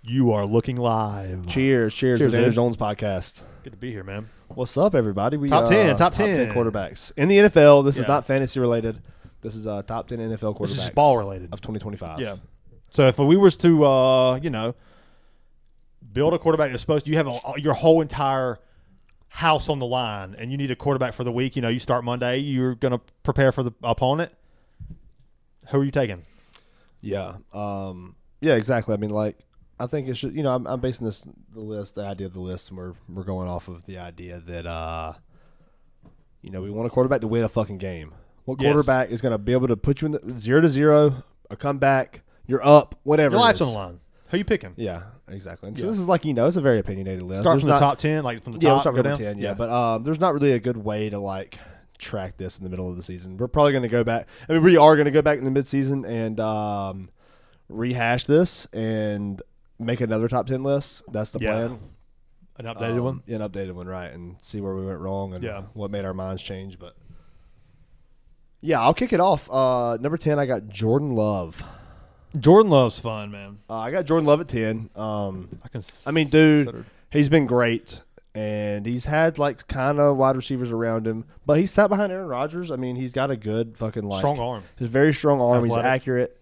You are looking live. Cheers to the Daniel Jones podcast. Good to be here, man. What's up, everybody? We top 10 quarterbacks in the NFL. This is not fantasy related. This is top 10 NFL quarterbacks. This is ball related of 2025. Yeah. So if we was to, build a quarterback that's supposed to, you have your whole entire house on the line, and you need a quarterback for the week. You start Monday. You're going to prepare for the opponent. Who are you taking? Yeah. Yeah. Exactly. I mean, I think it should. I'm basing the idea of the list, and we're going off of the idea that we want a quarterback to win a fucking game. What quarterback is going to be able to put you in the 0-0, a comeback, you're up, whatever. Your life's on the line. Who you picking? Yeah, exactly. And so this is it's a very opinionated list. Start from the top 10, from the top. We'll start from the 10. Yeah, but there's not really a good way to track this in the middle of the season. We're probably going to go back. I mean, we are going to go back in the midseason and rehash this and make another top 10 list. That's the plan. An updated one? Yeah, an updated one, right, and see where we went wrong and what made our minds change. But yeah, I'll kick it off. Number 10, I got Jordan Love. Jordan Love's fun, man. I got Jordan Love at 10. Dude, he's been great, and he's had kind of wide receivers around him, but he's sat behind Aaron Rodgers. I mean, he's got a good fucking strong arm. He's a very strong arm. Athletic. He's accurate.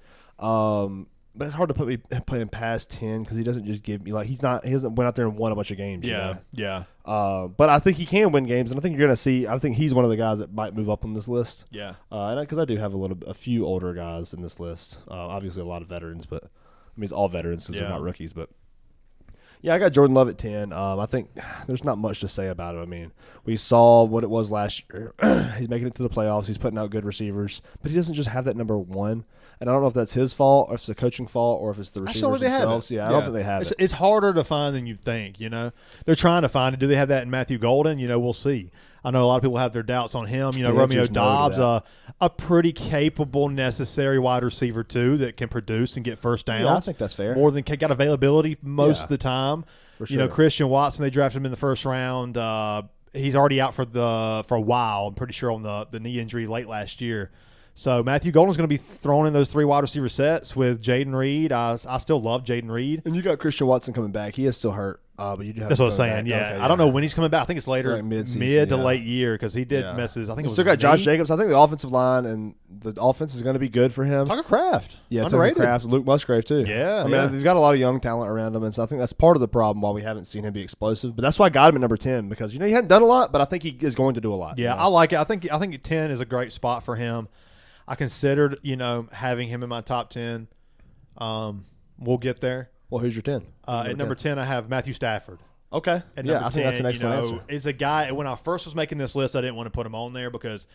But it's hard to put him past 10 because he doesn't just give me he hasn't went out there and won a bunch of games. Yeah. But I think he can win games, and I think you're gonna see. I think he's one of the guys that might move up on this list. Yeah. And because I do have a few older guys in this list. Obviously a lot of veterans, but I mean it's all veterans because they're not rookies. But yeah, I got Jordan Love at 10. I think there's not much to say about him. I mean, we saw what it was last year. He's making it to the playoffs. He's putting out good receivers, but he doesn't just have that number one. And I don't know if that's his fault, or if it's the coaching fault, or if it's the receivers themselves. I don't think they have it. It's harder to find than you think, They're trying to find it. Do they have that in Matthew Golden? We'll see. I know a lot of people have their doubts on him. Romeo Dobbs, a pretty capable, necessary wide receiver, too, that can produce and get first downs. Yeah, I think that's fair. More than got availability most of the time. For sure. Christian Watson, they drafted him in the first round. He's already out for a while, I'm pretty sure, on the knee injury late last year. So Matthew Golden's going to be thrown in those three wide receiver sets with Jaden Reed. I still love Jaden Reed. And you got Christian Watson coming back. He is still hurt, but you do have. That's what I'm saying. Yeah, okay, I don't know when he's coming back. I think it's later, mid to late year, because he did messes. I think it was still got Josh Jacobs. I think the offensive line and the offense is going to be good for him. Tucker Kraft, Tucker Kraft, Luke Musgrave too. Yeah, I mean, they've got a lot of young talent around him, and so I think that's part of the problem why we haven't seen him be explosive. But that's why I got him at number 10 because he hadn't done a lot, but I think he is going to do a lot. Yeah, I like it. I think 10 is a great spot for him. I considered, having him in my top 10. We'll get there. Well, who's your 10? At number 10, I have Matthew Stafford. Okay. At number 10, I think that's an excellent answer. Is a guy, when I first was making this list, I didn't want to put him on there because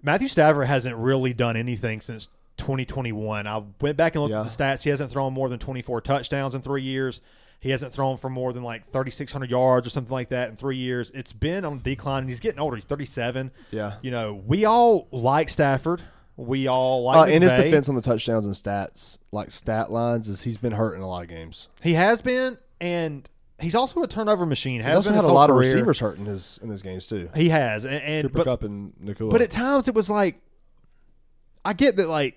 Matthew Stafford hasn't really done anything since 2021. I went back and looked at the stats. He hasn't thrown more than 24 touchdowns in 3 years. He hasn't thrown for more than 3,600 yards or something like that in 3 years. It's been on decline, and he's getting older. He's 37. Yeah. We all like Stafford. We all like in his defense on the touchdowns and stats, stat lines, is he's been hurt in a lot of games. He has been, and he's also a turnover machine. He's also had a lot of receivers hurt in his games too. He has, and Cooper Kupp and Nakua. But at times it was I get that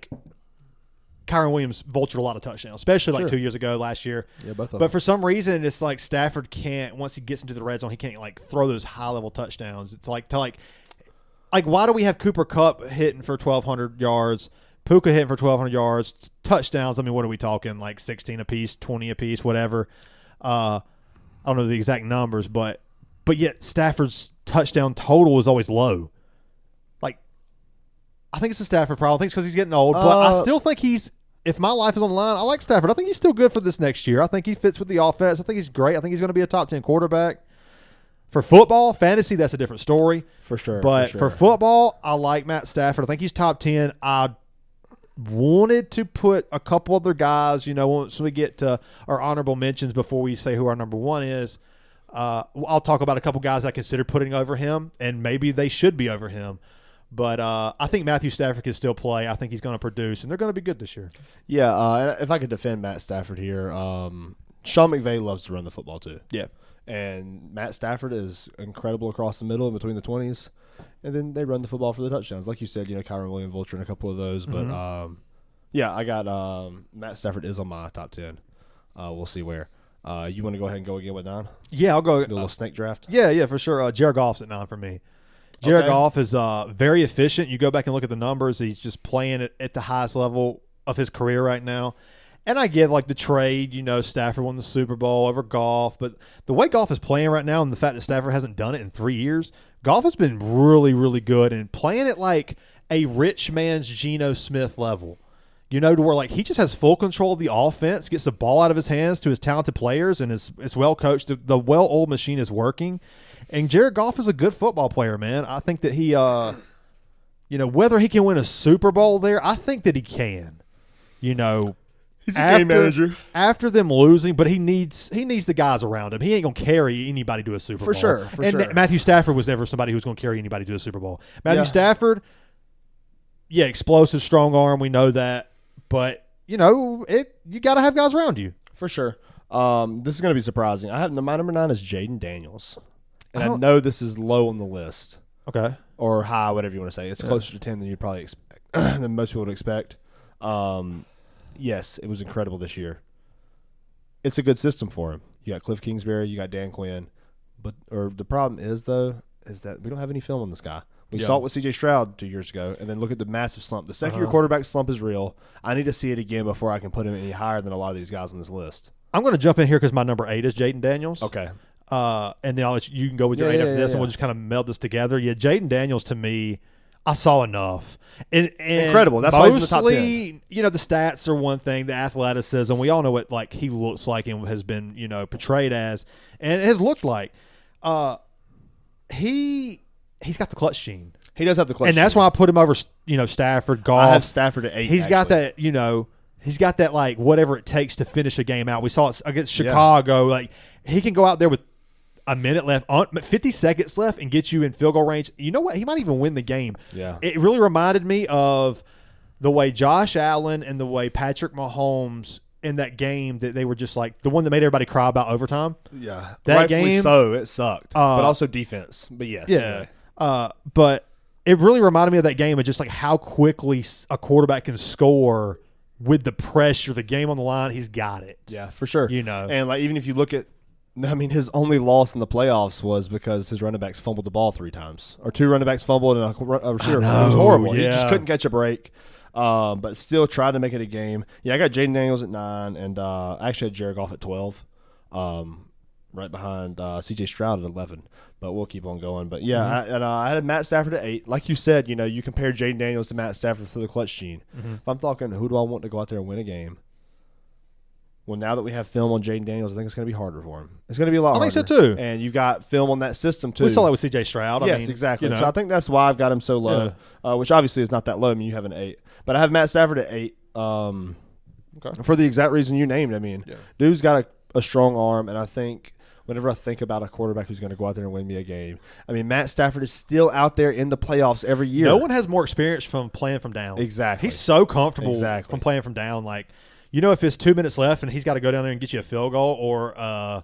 Kyron Williams vultured a lot of touchdowns, especially 2 years ago, last year. Yeah, both of them. But for some reason, it's Stafford can't. Once he gets into the red zone, he can't throw those high level touchdowns. It's why do we have Cooper Kupp hitting for 1,200 yards, Puka hitting for 1,200 yards, touchdowns? I mean, what are we talking? 16 apiece, 20 apiece, whatever. I don't know the exact numbers, but yet Stafford's touchdown total is always low. I think it's a Stafford problem. I think it's because he's getting old, but I still think if my life is on the line, I like Stafford. I think he's still good for this next year. I think he fits with the offense. I think he's great. I think he's going to be a top 10 quarterback. For football, fantasy, that's a different story. For sure. But for football, I like Matt Stafford. I think he's top 10. I wanted to put a couple other guys, once we get to our honorable mentions before we say who our number one is. I'll talk about a couple guys I consider putting over him, and maybe they should be over him. But I think Matthew Stafford can still play. I think he's going to produce, and they're going to be good this year. Yeah, if I could defend Matt Stafford here, Sean McVay loves to run the football too. Yeah. And Matt Stafford is incredible across the middle and between the 20s. And then they run the football for the touchdowns. Like you said, Kyron Williams vulture and a couple of those. But, yeah, I got Matt Stafford is on my top 10. We'll see where. You want to go ahead and go again with 9? Yeah, I'll go. Do a little snake draft? Yeah, for sure. Jared Goff's at 9 for me. Jared Goff is very efficient. You go back and look at the numbers. He's just playing at the highest level of his career right now. And I get like the trade, Stafford won the Super Bowl over Goff. But the way Goff is playing right now and the fact that Stafford hasn't done it in 3 years, Goff has been really, really good and playing at like a rich man's Geno Smith level. To where like he just has full control of the offense, gets the ball out of his hands to his talented players, and is well coached. The well-oiled machine is working. And Jared Goff is a good football player, man. I think that he, whether he can win a Super Bowl there, I think that he can. He's a game manager. After them losing, but he needs the guys around him. He ain't gonna carry anybody to a Super Bowl. For sure. Matthew Stafford was never somebody who was gonna carry anybody to a Super Bowl. Matthew Stafford, explosive, strong arm. We know that, but you got to have guys around you. For sure. This is gonna be surprising. My number 9 is Jaden Daniels, and I know this is low on the list. Okay. Or high, whatever you want to say. It's closer to 10 than you'd probably expect, than most people would expect. Yes, it was incredible this year. It's a good system for him. You got Cliff Kingsbury, you got Dan Quinn, the problem is that we don't have any film on this guy. We saw it with C.J. Stroud 2 years ago, and then look at the massive slump. The second-year quarterback slump is real. I need to see it again before I can put him any higher than a lot of these guys on this list. I'm going to jump in here because my number 8 is Jaden Daniels. Okay. And then I'll let you can go with your 8 after this, and we'll just kind of meld this together. Yeah, Jaden Daniels to me, I saw enough. And incredible. That's why he's in the top 10. The stats are one thing, the athleticism. We all know what like he looks like and has been, portrayed as, and it has looked like. He's got the clutch gene. He does have the clutch, and that's why I put him over, Stafford, Goff. I have Stafford at 8. He's got that, he's got that like whatever it takes to finish a game out. We saw it against Chicago. Like he can go out there with a minute left, 50 seconds left, and get you in field goal range. You know what? He might even win the game. Yeah. It really reminded me of the way Josh Allen and the way Patrick Mahomes in that game that they were just like the one that made everybody cry about overtime. Yeah. That Rightfully game. So it sucked, but also defense. But yes. Yeah. Anyway. But it really reminded me of that game of just like how quickly a quarterback can score with the pressure, the game on the line. He's got it. Yeah, for sure. And like even if you look at, his only loss in the playoffs was because his running backs fumbled the ball 3 times, or 2 running backs fumbled and a receiver. It was horrible. Yeah. He just couldn't catch a break, but still tried to make it a game. Yeah, I got Jaden Daniels at 9, and I actually had Jared Goff at 12, right behind C.J. Stroud at 11. But we'll keep on going. But yeah, I had Matt Stafford at 8. Like you said, you compare Jaden Daniels to Matt Stafford for the clutch gene. Mm-hmm. If I'm talking, who do I want to go out there and win a game? Well, now that we have film on Jaden Daniels, I think it's going to be harder for him. It's going to be a lot harder. I think so, too. And you've got film on that system, too. We saw that with C.J. Stroud. Yes, exactly. So I think that's why I've got him so low, which obviously is not that low. You have an 8. But I have Matt Stafford at 8 for the exact reason you named. Dude's got a strong arm, and I think whenever I think about a quarterback who's going to go out there and win me a game, Matt Stafford is still out there in the playoffs every year. No one has more experience from playing from down. Exactly. He's so comfortable from playing from down. Like, if it's 2 minutes left and he's got to go down there and get you a field goal or, a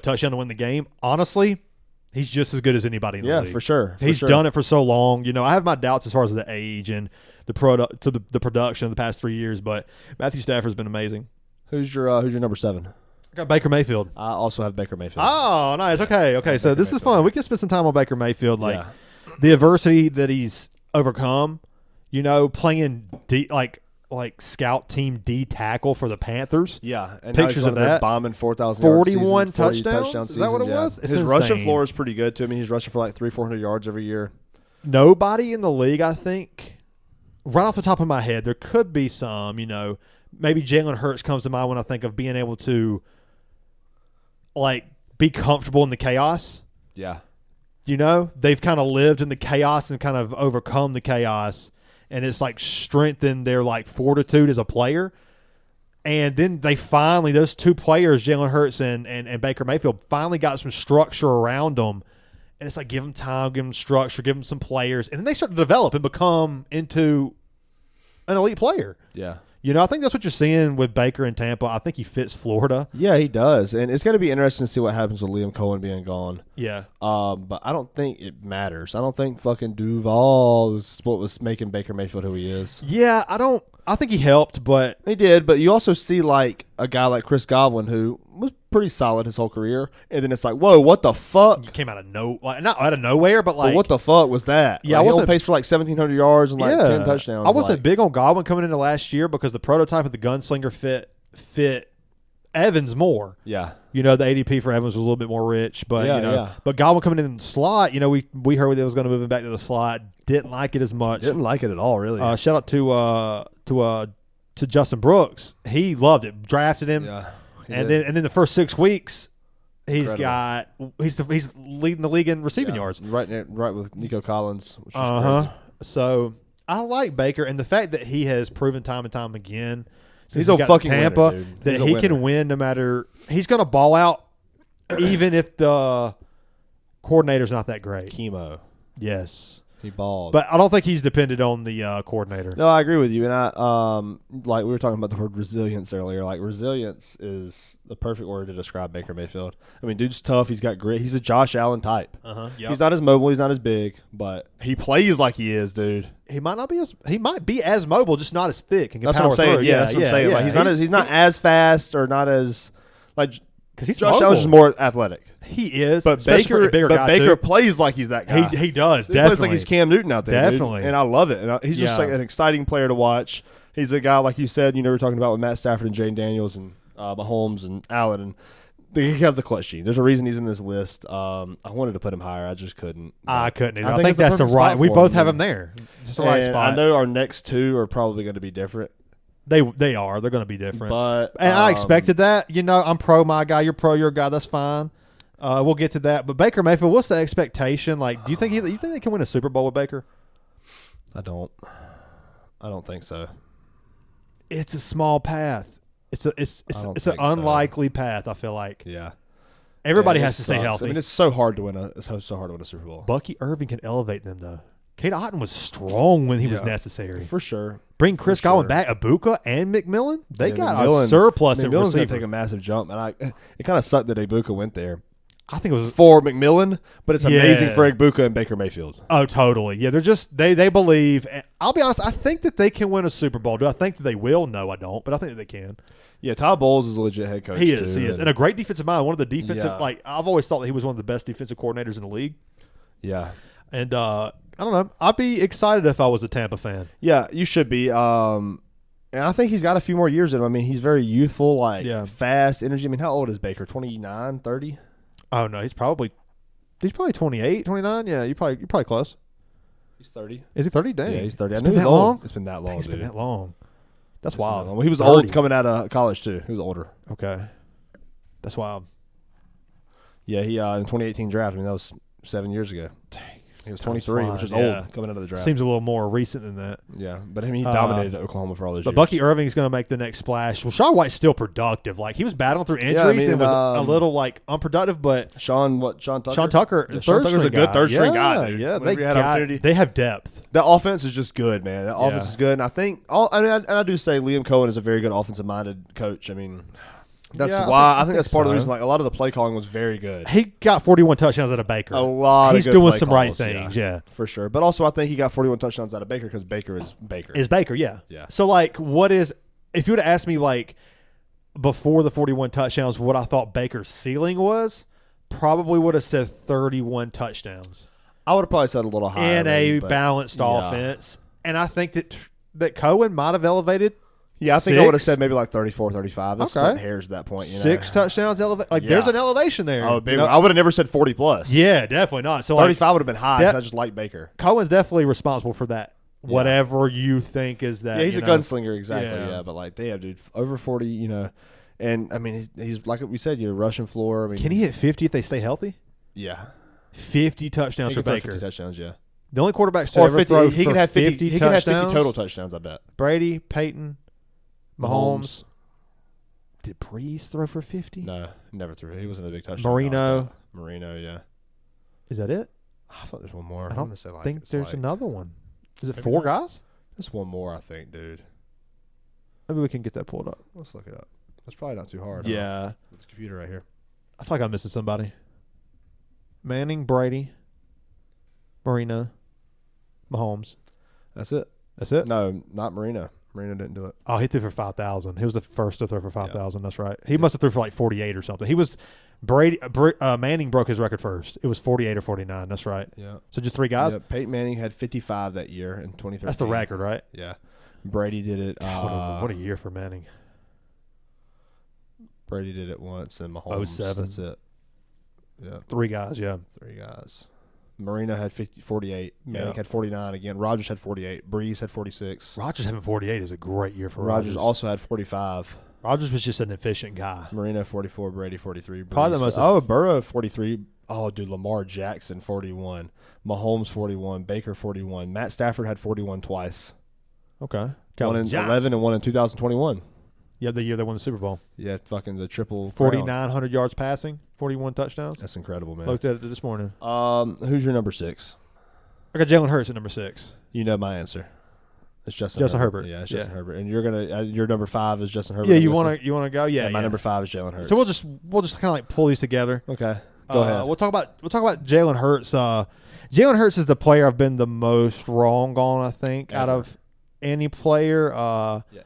touchdown to win the game, honestly, he's just as good as anybody in the league. Yeah, for sure. He's done it for so long. I have my doubts as far as the age and the production of the past 3 years, but Matthew Stafford's been amazing. Who's your number 7? I got Baker Mayfield. I also have Baker Mayfield. Oh, nice. Okay. So this is fun. We can spend some time on Baker Mayfield. Like the adversity that he's overcome, playing like scout team D tackle for the Panthers. Yeah. And pictures of that. Bombing 4,000 41 touchdowns. Is that what it was? His rushing floor is pretty good, too. He's rushing for like 300-400 yards every year. Nobody in the league, I think, right off the top of my head, there could be some, maybe Jalen Hurts comes to mind when I think of being able to be comfortable in the chaos. Yeah. They've kind of lived in the chaos and kind of overcome the chaos, and it's strengthened their fortitude as a player. And then they finally, those 2 players, Jalen Hurts and Baker Mayfield, finally got some structure around them. And it's give them time, give them structure, give them some players. And then they start to develop and become into an elite player. Yeah. I think that's what you're seeing with Baker in Tampa. I think he fits Florida. Yeah, he does. And it's going to be interesting to see what happens with Liam Cohen being gone. Yeah. But I don't think it matters. I don't think fucking Duval is what was making Baker Mayfield who he is. Yeah, I think he helped, but he did. But you also see like a guy like Chris Godwin who was pretty solid his whole career, and then it's like, whoa, what the fuck? He came out of not out of nowhere, but like, what the fuck was that? Yeah, like, I wasn't pace for like 1,700 yards and like 10 touchdowns. I wasn't big on Godwin coming into last year because the prototype of the gunslinger fit Evans more. Yeah. The ADP for Evans was a little bit more rich, but but Godwin coming in the slot, we heard they was going to move him back to the slot. Didn't like it as much. Didn't like it at all, really. Shout out to Justin Brooks. He loved it. Drafted him. Yeah. And then the first 6 weeks, he's leading the league in receiving yards. Right with Nico Collins, which is crazy. So I like Baker, and the fact that he has proven time and time again since he's a fucking Tampa winner, dude. that he can win no matter. He's going to ball out even if the coordinator's not that great. Chemo. Yes. He balled. But I don't think he's dependent on the coordinator. No, I agree with you. And I like we were talking about the word resilience earlier. Like resilience is the perfect word to describe Baker Mayfield. I mean, dude's tough. He's got grit. He's a Josh Allen type. Yep. He's not as mobile. He's not as big, but he plays like he is, dude. He might be as mobile, just not as thick. And can that's power what I'm saying. through. Yeah, that's what I'm saying. Like he's not as fast or not as like. Because Josh Allen's just more athletic. He is, but Baker plays like he's that guy. He does. He definitely plays like he's Cam Newton out there. Definitely, dude. And I love it. And he's just like an exciting player to watch. He's a guy like you said. We were talking about with Matt Stafford and Jane Daniels and Mahomes and Allen, and he has the clutch gene. There's a reason he's in this list. I wanted to put him higher. I just couldn't. I couldn't either. I think that's the right. We both have him there. It's the right spot. I know our next two are probably going to be different. They are. They're going to be different. But I expected that. I'm pro my guy. You're pro your guy. That's fine. We'll get to that. But Baker Mayfield, what's the expectation? Like, do you think they can win a Super Bowl with Baker? I don't think so. It's a small path. It's an unlikely path. I feel like. Yeah. Everybody has to stay healthy. I mean, it's so hard to win a Super Bowl. Bucky Irving can elevate them though. Kate Otten was strong when he was necessary. For sure. Bring Chris Godwin back, Ibuka and McMillan. They got a surplus at receiver. Going to take a massive jump, and it kind of sucked that Ibuka went there. I think it was for McMillan, but it's amazing for Ibuka and Baker Mayfield. Oh, totally. Yeah, they're just they believe. I'll be honest. I think that they can win a Super Bowl. Do I think that they will? No, I don't. But I think that they can. Yeah, Todd Bowles is a legit head coach. He is, and a great defensive mind. One of the defensive I've always thought that he was one of the best defensive coordinators in the league. Yeah, and I don't know. I'd be excited if I was a Tampa fan. Yeah, you should be. And I think he's got a few more years in him. I mean, he's very youthful, fast, energy. I mean, how old is Baker? 29, 30? Oh, no, he's probably 28, 29. Yeah, you're probably close. He's 30. Is he 30? Dang. Yeah, he's 30. It's been that long? It's been that long, It's been that long. That's wild. Well, he was old coming out of college, too. He was older. Okay. That's wild. Yeah, he in 2018 draft. I mean, that was 7 years ago. Dang. He was 23, which is old coming out of the draft. Seems a little more recent than that. Yeah, but I mean, he dominated Oklahoma for all those years. But Bucky Irving's going to make the next splash. Well, Shawn White's still productive. Like, he was battling through injuries and was a little, unproductive, but Shawn Tucker? Shawn Tucker. Yeah, Shawn Tucker's a good third-string guy, dude. Yeah, they have depth. The offense is just good, man. The offense is good, and I think I do say Liam Cohen is a very good offensive-minded coach. I mean, that's why I think that's part of the reason. Like, a lot of the play calling was very good. He got 41 touchdowns out of Baker. A lot. He's of good doing play some calls, right things. Yeah, for sure. But also, I think he got 41 touchdowns out of Baker because Baker is Baker. Yeah. Yeah. So, what is if you would have asked me before the 41 touchdowns, what I thought Baker's ceiling was, probably would have said 31 touchdowns. I would have probably said a little higher. And a balanced offense. And I think that Cohen might have elevated. Yeah, I think I would have said maybe 34, 35. That's splitting hairs at that point. 6 touchdowns elevate. There's an elevation there. Oh, big I would have never said 40 plus. Yeah, definitely not. So 35 would have been high. I just like Baker. Cohen's definitely responsible for that. Whatever you think is that. Yeah, he's a gunslinger, exactly. Yeah, but damn, dude, over 40. And I mean, he's like we said, rushing floor. I mean, can he hit 50 if they stay healthy? Yeah, 50 touchdowns for Baker. 50 touchdowns, yeah. The only quarterbacks to ever throw he can have 50 touchdowns. He can have 50 total touchdowns. I bet. Brady, Peyton. Mahomes. Did Breeze throw for 50? No, never threw. He wasn't a big touchdown. Marino, yeah. Is that it? I thought there's one more. I don't think there's another one. Is it 4 guys? There's one more, I think, dude. Maybe we can get that pulled up. Let's look it up. That's probably not too hard. Yeah. Huh? It's a computer right here. I feel like I'm missing somebody. Manning, Brady, Marina, Mahomes. That's it. That's it? No, not Marina. Marina didn't do it. Oh, he threw for 5,000. He was the first to throw for 5,000. That's right. He must have threw for like 48 or something. He was Manning broke his record first. It was 48 or 49. That's right. Yeah. So just 3 guys? Yeah, Peyton Manning had 55 that year in 2013. That's the record, right? Yeah. Brady did it. What a year for Manning. Brady did it once, and Mahomes. 07. That's it. Yeah. 3 guys, yeah. 3 guys. Marina had 48. Manning Yeah. had 49 again. Rogers had 48. Breeze had 46. Rogers having 48 is a great year for Rogers also had 45. Rogers was just an efficient guy. Marina 44. Brady 43. Breeze, Probably the most. Burrow 43. Oh, dude, Lamar Jackson 41. Mahomes 41. Baker 41. Matt Stafford had 41 twice. Okay. One in 11 and one in 2021. Yeah, the year they won the Super Bowl. Yeah, fucking the triple. 4,900 yards passing, 41 touchdowns. That's incredible, man. Looked at it this morning. Who's your number 6? I got Jalen Hurts at number 6. You know my answer. It's Justin Herbert. Yeah, it's Justin Herbert. And you're gonna your number 5 is Justin Herbert. Yeah, you want to go? Yeah, my number 5 is Jalen Hurts. So we'll just kind of like pull these together. Okay, go ahead. We'll talk about Jalen Hurts. Jalen Hurts is the player I've been the most wrong on, I think, out of any player.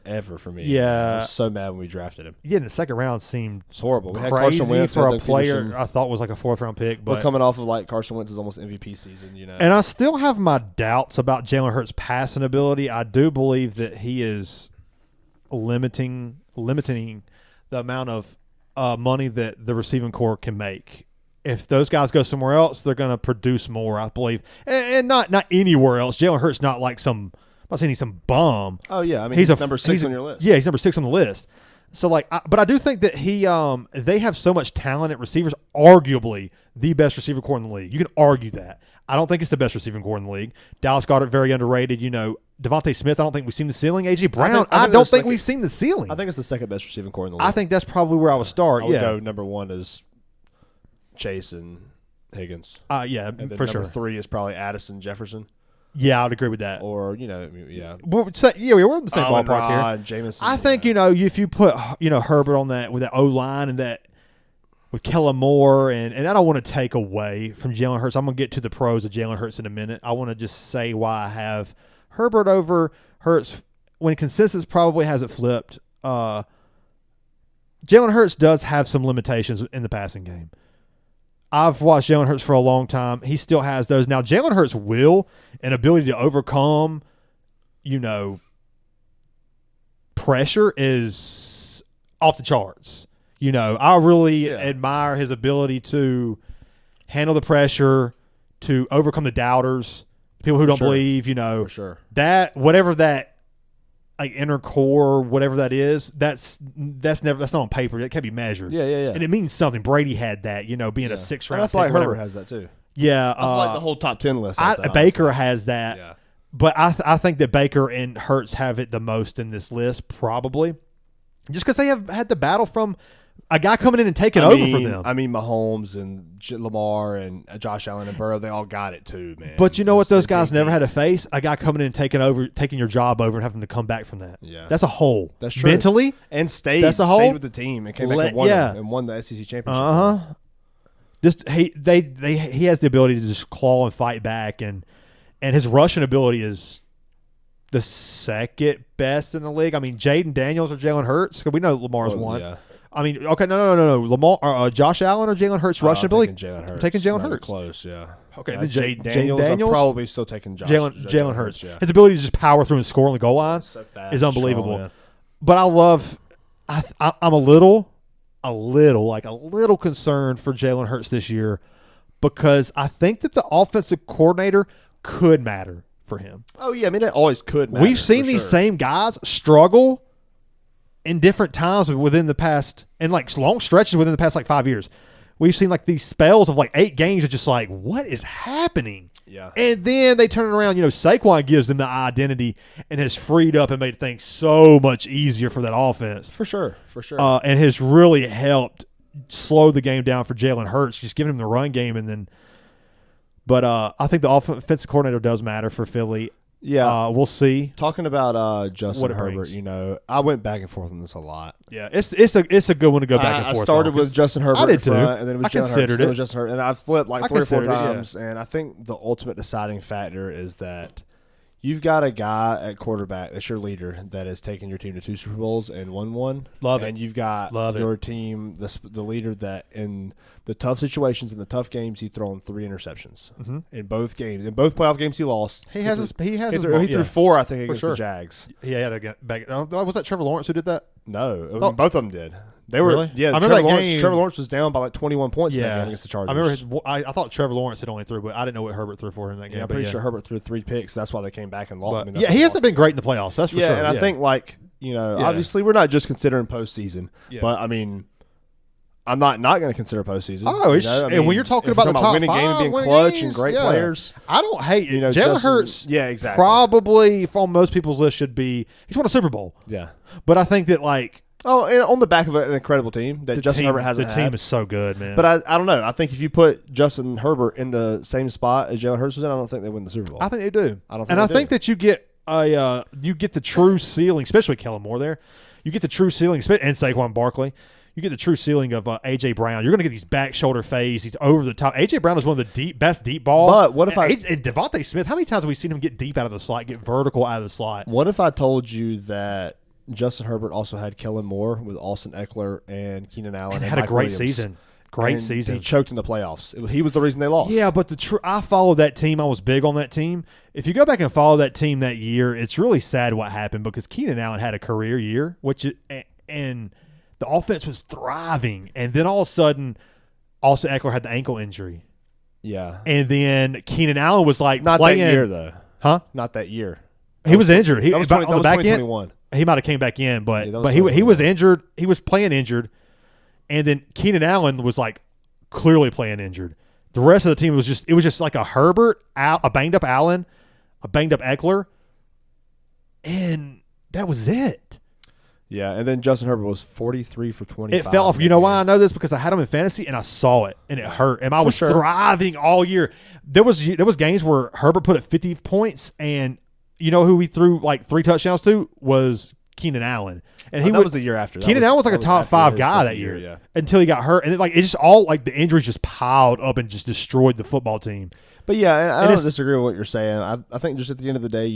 Ever for me. Yeah, I was so mad when we drafted him. Yeah, in the second round seemed it's horrible. We had crazy Carson Wentz for a player Peterson. I thought was like a 4th round pick. But we're coming off of like Carson Wentz's almost MVP season, you know. And I still have my doubts about Jalen Hurts' passing ability. I do believe that he is limiting the amount of money that the receiving corps can make. If those guys go somewhere else, they're going to produce more, I believe, and not anywhere else. Jalen Hurts not like some. I'm not saying he's some bum. Oh yeah, I mean he's number 6 on your list. Yeah, he's number 6 on the list. So but I do think that they have so much talent at receivers. Arguably the best receiver corps in the league. You can argue that. I don't think it's the best receiving corps in the league. Dallas Goedert very underrated. You know, Devontae Smith. I don't think we've seen the ceiling. AJ Brown. I don't think we've seen the ceiling. I think it's the second best receiving corps in the league. I think that's probably where I would start. I would go number 1 is Chase and Higgins. Yeah, and then for sure. Number 3 is probably Addison Jefferson. Yeah, I would agree with that. Or yeah. We're in the same ballpark here. Jameson, I think if you put Herbert on that with that O line and that with Kellen Moore and I don't want to take away from Jalen Hurts. I'm gonna get to the pros of Jalen Hurts in a minute. I want to just say why I have Herbert over Hurts when consensus probably has it flipped. Jalen Hurts does have some limitations in the passing game. I've watched Jalen Hurts for a long time. He still has those. Now, Jalen Hurts' will and ability to overcome, pressure is off the charts. I really admire his ability to handle the pressure, to overcome the doubters, people who don't believe, For sure. that whatever that like inner core, whatever that is, that's not on paper. That can't be measured. Yeah. And it means something. Brady had that, being a 6th round. I feel like Herbert has that too. Yeah, I feel like the whole top 10 list. Baker has that. Yeah. But I think that Baker and Hurts have it the most in this list, probably, just because they have had the battle from a guy coming in and taking over for them. I mean, Mahomes and Lamar and Josh Allen and Burrow, they all got it too, man. But you know what? Those guys never had to face a guy coming in and taking your job over and having to come back from that. Yeah, that's a hole. That's true. Mentally, and stayed with the team and came back and won the SEC championship. Just he has the ability to just claw and fight back, and his rushing ability is the second best in the league. I mean, Jaden Daniels or Jalen Hurts, because we know Lamar's one. Yeah. I mean, okay, no. Lamar, Josh Allen or Jalen Hurts rushing ability? I'm taking Jalen Hurts. Close, yeah. Okay, then Jaden Daniels, I'm probably still taking Jalen Hurts. Yeah. His ability to just power through and score on the goal line is unbelievable. Strong, but I'm a little concerned for Jalen Hurts this year because I think that the offensive coordinator could matter for him. Oh yeah, I mean it always could matter. We've seen these same guys struggle in different times within the past, and like long stretches within the past 5 years. We've seen these spells of 8 games of just what is happening? Yeah. And then they turn it around. Saquon gives them the identity and has freed up and made things so much easier for that offense. For sure. And has really helped slow the game down for Jalen Hurts, just giving him the run game. But I think the offensive coordinator does matter for Philly. Yeah. We'll see. Talking about Justin What it Herbert, brings. you know, I went back and forth on this a lot. Yeah, it's a good one to go back and forth. I started on, with Justin Herbert. I did too. Front, and then it was I Jalen considered Hurts, then it. it was Justin Herbert, and I flipped like I 3 or 4 considered it, yeah. times. And I think the ultimate deciding factor is that you've got a guy at quarterback that's your leader that has taken your team to 2 Super Bowls and won one. Love it. And you've got Love your team, the leader that in the tough situations, in the tough games, he's thrown 3 interceptions in both games. In both playoff games, he lost. He threw 4, I think, against sure. the Jags. He had to get back. Was that Trevor Lawrence who did that? No, both of them did. They were really? Yeah. I remember that game. Trevor Lawrence was down by like 21 points in that game against the Chargers. I remember. I thought Trevor Lawrence had only threw, but I didn't know what Herbert threw for him in that game. I'm pretty sure Herbert threw 3 picks. That's why they came back and lost. But, he hasn't been great in the playoffs. That's for sure. And I think obviously we're not just considering postseason, but I mean, I'm not going to consider postseason. And when you're talking about the top winning 5, game and being clutch and great players, I don't hate it. Justin Jalen Hurts. Yeah, exactly. Probably on most people's list should be. He's won a Super Bowl. Yeah, but I think that and on the back of an incredible team that Justin Herbert hasn't had. The team is so good, man. But I don't know. I think if you put Justin Herbert in the same spot as Jalen Hurts was in, I don't think they win the Super Bowl. I think they do. I think that you get the true ceiling, especially with Kellen Moore there. You get the true ceiling, and Saquon Barkley. You get the true ceiling of A.J. Brown. You're going to get these back shoulder fades. He's over the top. A.J. Brown is one of the best deep ball. But what if and Devontae Smith? How many times have we seen him get deep out of the slot, get vertical out of the slot? What if I told you that Justin Herbert also had Kellen Moore with Austin Eckler and Keenan Allen and had Mike a great Williams. Season. Great season. He choked in the playoffs. He was the reason they lost. Yeah, but I followed that team. I was big on that team. If you go back and follow that team that year, it's really sad what happened because Keenan Allen had a career year, and the offense was thriving, and then all of a sudden, Austin Eckler had the ankle injury. Yeah, and then Keenan Allen was like not playing, that year though. Huh? Not that year. He was injured. He was on the back end. He might have came back in, but he was injured. He was playing injured, and then Keenan Allen was like clearly playing injured. The rest of the team was just like a Herbert, a banged up Allen, a banged up Eckler, and that was it. Yeah, and then Justin Herbert was 43 for 25. It fell off. You know why I know this? Because I had him in fantasy and I saw it and it hurt. And I was thriving all year. There was games where Herbert put up 50 points, and you know who he threw like 3 touchdowns to was Keenan Allen. And that was the year after. Keenan Allen was like a top 5 guy that year until he got hurt. And it's just all like the injuries just piled up and just destroyed the football team. But yeah, I don't disagree with what you're saying. I think just at the end of the day,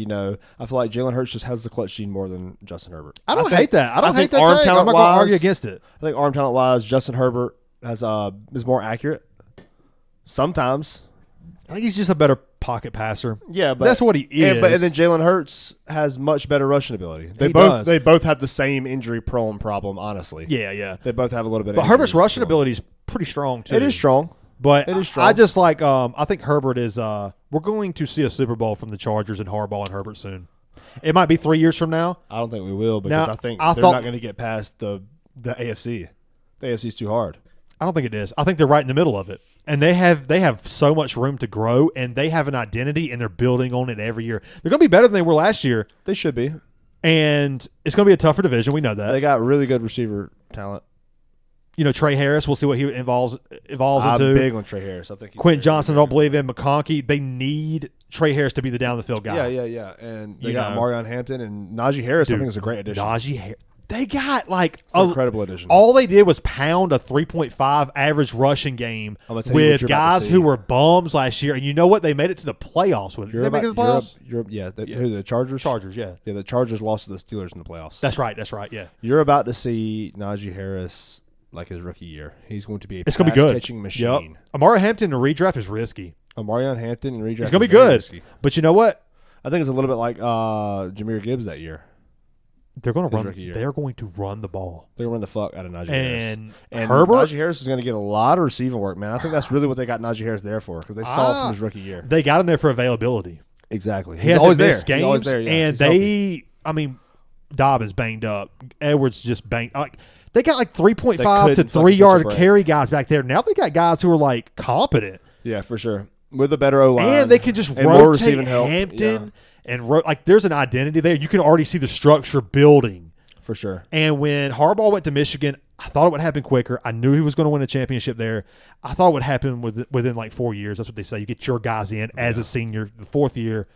I feel like Jalen Hurts just has the clutch gene more than Justin Herbert. I don't hate that. I don't hate that. Arm talent I'm not going to argue against it. I think arm talent wise, Justin Herbert is more accurate. Sometimes. I think he's just a better pocket passer. Yeah, but that's what he is. And then Jalen Hurts has much better rushing ability. They both have the same injury prone problem. Honestly. Yeah. They both have a little bit. But Herbert's rushing ability is pretty strong too. It is strong. But I just like I think Herbert is we're going to see a Super Bowl from the Chargers and Harbaugh and Herbert soon. It might be 3 years from now. I don't think we will because I think they're not going to get past the AFC. The AFC's too hard. I don't think it is. I think they're right in the middle of it. And they have so much room to grow, and they have an identity, and they're building on it every year. They're going to be better than they were last year. They should be. And it's going to be a tougher division. We know that. They got really good receiver talent. Trey Harris, we'll see what he evolves into. I'm big on Trey Harris. I think Quentin Johnson, I don't believe in. McConkey, they need Trey Harris to be the down-the-field guy. Yeah. And they got Marion Hampton and Najee Harris. I think is a great addition. Najee Harris. They got like an incredible addition. All they did was pound a 3.5 average rushing game with guys who were bums last year. And you know what? They made it to the playoffs with it. Did they make it to the playoffs? Who, the Chargers? Chargers, yeah. Yeah, the Chargers lost to the Steelers in the playoffs. That's right, yeah. You're about to see Najee Harris like his rookie year. He's going to be a pass-catching machine. Yep. Amari Hampton in redraft is risky. Amari Hampton in redraft is going to be good. Risky. But you know what? I think it's a little bit like Jahmyr Gibbs that year. They're going to run. They're going to run the ball. They're going to run the fuck out of Najee Harris. And Herbert, Najee Harris is going to get a lot of receiving work, man. I think that's really what they got Najee Harris there for because they saw it from his rookie year. They got him there for availability. Exactly. He's always there. Games, He's always there. Yeah. And Dobbins banged up. Edwards just banged. They got like 3.5 to 3 yard carry guys back there. Now they got guys who are like competent. Yeah, for sure. With a better O line, and they can just rotate Hampton and there's an identity there. You can already see the structure building. For sure. And when Harbaugh went to Michigan, I thought it would happen quicker. I knew he was going to win a championship there. I thought it would happen within like 4 years. That's what they say. You get your guys in as a senior, the 4th year.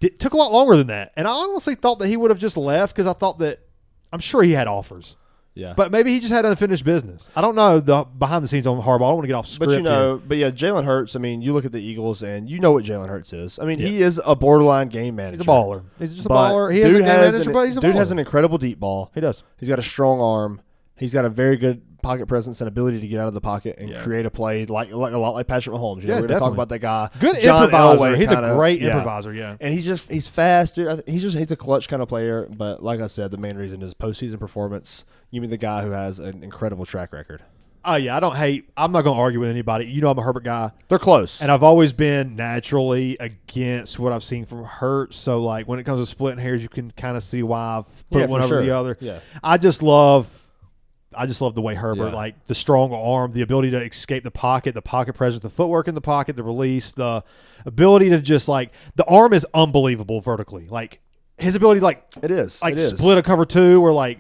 took a lot longer than that. And I honestly thought that he would have just left because I thought that I'm sure he had offers. Yeah. But maybe he just had unfinished business. I don't know the behind the scenes on Harbaugh. I don't want to get off script But yeah, Jalen Hurts, I mean, you look at the Eagles and you know what Jalen Hurts is. I mean, he is a borderline game manager. He's a baller. He's just a baller. He is a game manager, but he's a baller. Dude has an incredible deep ball. He does. He's got a strong arm. He's got a very good pocket presence and ability to get out of the pocket and create a play like a lot like Patrick Mahomes. You know, we're going to talk about that guy. Good John improviser. Elway He's a great improviser, And he's fast, dude. He's a clutch kind of player. But like I said, the main reason is postseason performance. You mean the guy who has an incredible track record. Oh, yeah. I'm not going to argue with anybody. You know I'm a Herbert guy. They're close. And I've always been naturally against what I've seen from Hurts. So, like, when it comes to splitting hairs, you can kind of see why I've put one over the other. Yeah. I just love the way Herbert, like the strong arm, the ability to escape the pocket presence, the footwork in the pocket, the release, the ability to just like the arm is unbelievable vertically. Like his ability, split a cover two or like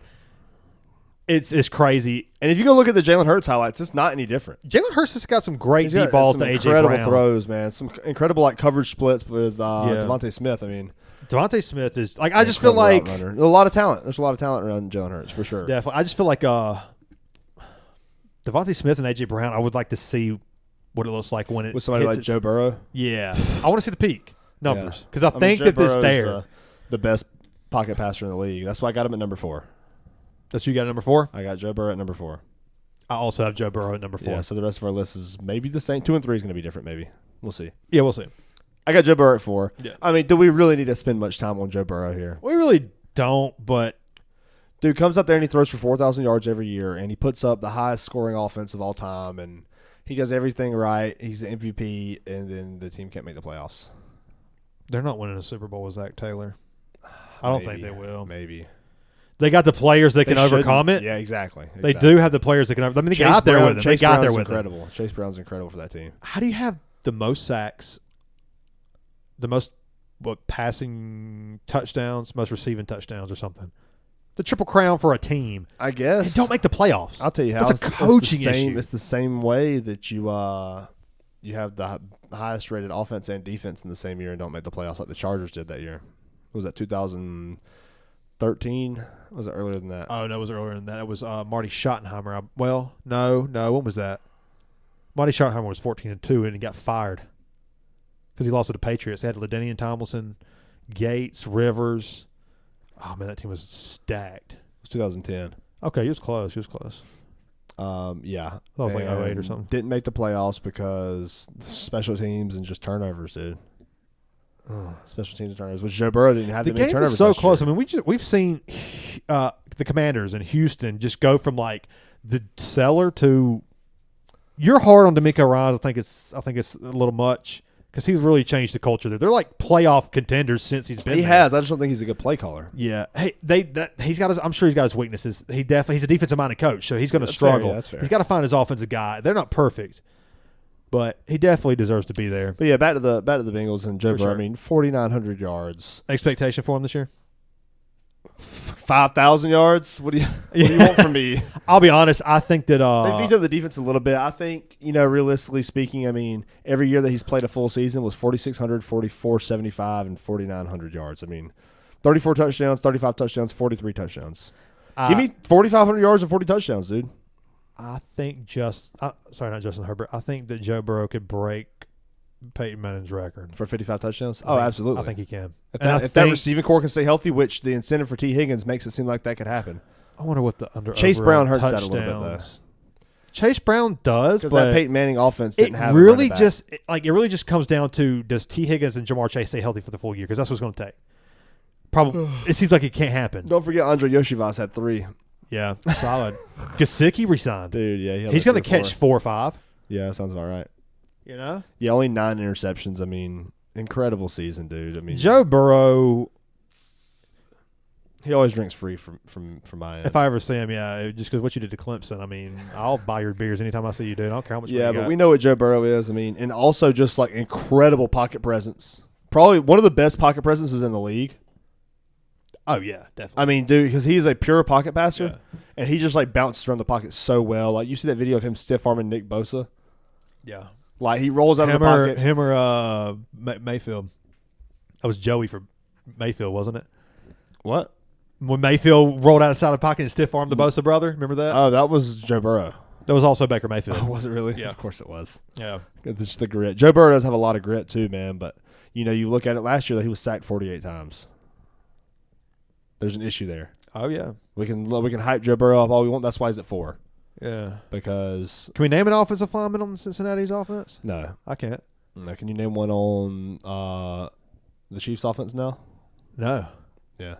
it's crazy. And if you go look at the Jalen Hurts highlights, it's not any different. Jalen Hurts has got some great deep balls to AJ Brown. Incredible throws, man. Some incredible like coverage splits with Devontae Smith. I mean. Devontae Smith is like I just feel like there's a lot of talent. There's a lot of talent around Jalen Hurts for sure. Definitely, I just feel like Devontae Smith and AJ Brown. I would like to see what it looks like when it with somebody like Joe Burrow. Yeah, I want to see the peak numbers because I think that this there the best pocket passer in the league. That's why I got him at number 4. That's you got at number 4. I got Joe Burrow at number 4. I also have Joe Burrow at number 4. Yeah, so the rest of our list is maybe the same. 2 and 3 is going to be different. Maybe we'll see. Yeah, we'll see. I got Joe Burrow at 4. Yeah. I mean, do we really need to spend much time on Joe Burrow here? We really don't, but dude comes out there and he throws for 4,000 yards every year, and he puts up the highest scoring offense of all time, and he does everything right. He's the MVP, and then the team can't make the playoffs. They're not winning a Super Bowl with Zach Taylor. I don't think they will. Maybe. They got the players that can overcome it. Yeah, exactly. They do have the players that can overcome it. I mean, they got there with them. They got there with incredible. Chase Brown's incredible for that team. How do you have the most sacks, the most passing touchdowns, most receiving touchdowns or something? The Triple Crown for a team. I guess. And don't make the playoffs. I'll tell you how. That's a coaching issue. It's the same way that you have the highest rated offense and defense in the same year and don't make the playoffs like the Chargers did that year. Was that 2013? Was it earlier than that? Oh, no, it was earlier than that. It was Marty Schottenheimer. No. When was that? Marty Schottenheimer was 14-2 and he got fired because he lost to the Patriots. They had LaDainian Tomlinson, Gates, Rivers. Oh, man, that team was stacked. It was 2010. Okay, he was close. Yeah. That was like 08 or something. Didn't make the playoffs because special teams and just turnovers, dude. Special teams and turnovers, which Joe Burrow didn't have. The game was so close. I mean, we've seen the Commanders in Houston just go from like the cellar to. You're hard on DeMeco Ryans. I think it's a little much because he's really changed the culture there. They're like playoff contenders since he's been. He there. has. I just don't think he's a good play caller. Yeah. Hey, he's got. I'm sure he's got his weaknesses. He's a defensive minded coach, so he's going to struggle. Fair, that's fair. He's got to find his offensive guy. They're not perfect. But he definitely deserves to be there. But yeah, back to the Bengals and Joe Burrow. Sure. I mean, 4,900 yards. Expectation for him this year? 5,000 yards. What do you want from me? I'll be honest. I think that they beat up the defense a little bit. I think realistically speaking, I mean, every year that he's played a full season was 4,600, 4,475, and 4,900 yards. I mean, 34 touchdowns, 35 touchdowns, 43 touchdowns. Give me 4,500 yards and 40 touchdowns, dude. I think not Justin Herbert. I think that Joe Burrow could break Peyton Manning's record for 55 touchdowns. Absolutely. I think he can. If that receiving core can stay healthy, which the incentive for T. Higgins makes it seem like that could happen. I wonder what the Chase Brown hurts that a little bit though. Chase Brown does, but that Peyton Manning offense didn't have. It really just comes down to does T. Higgins and Jamar Chase stay healthy for the full year? Because that's what it's going to take. Probably. It seems like it can't happen. Don't forget Andre Yoshivas had 3. Yeah, solid. Gesicki resigned. Dude, yeah. He's going to catch 4 or 5. Yeah, that sounds about right. Yeah, only 9 interceptions. I mean, incredible season, dude. I mean, Joe Burrow, he always drinks free from my end. If I ever see him, just because what you did to Clemson, I mean, I'll buy your beers anytime I see you, dude. I don't care how much money you got. But we know what Joe Burrow is. I mean, and also just like incredible pocket presence. Probably one of the best pocket presences in the league. Oh, yeah, definitely. I mean, dude, because he's a pure pocket passer, and he just, like, bounces around the pocket so well. Like, you see that video of him stiff-arming Nick Bosa? Yeah. Like, he rolls out of the pocket. Him or Mayfield. That was Joey for Mayfield, wasn't it? What? When Mayfield rolled outside the pocket and stiff-armed the Bosa brother. Remember that? Oh, that was Joe Burrow. That was also Baker Mayfield. Oh, was it really? Yeah. Of course it was. Yeah. It's just the grit. Joe Burrow does have a lot of grit too, man. But, you look at it last year, that he was sacked 48 times. There's an issue there. Oh, yeah. We can hype Joe Burrow up all we want. That's why he's at 4. Yeah. Because can we name an offensive lineman on Cincinnati's offense? no, I can't. no. Can you name one on the Chiefs' offense now? No. Yeah,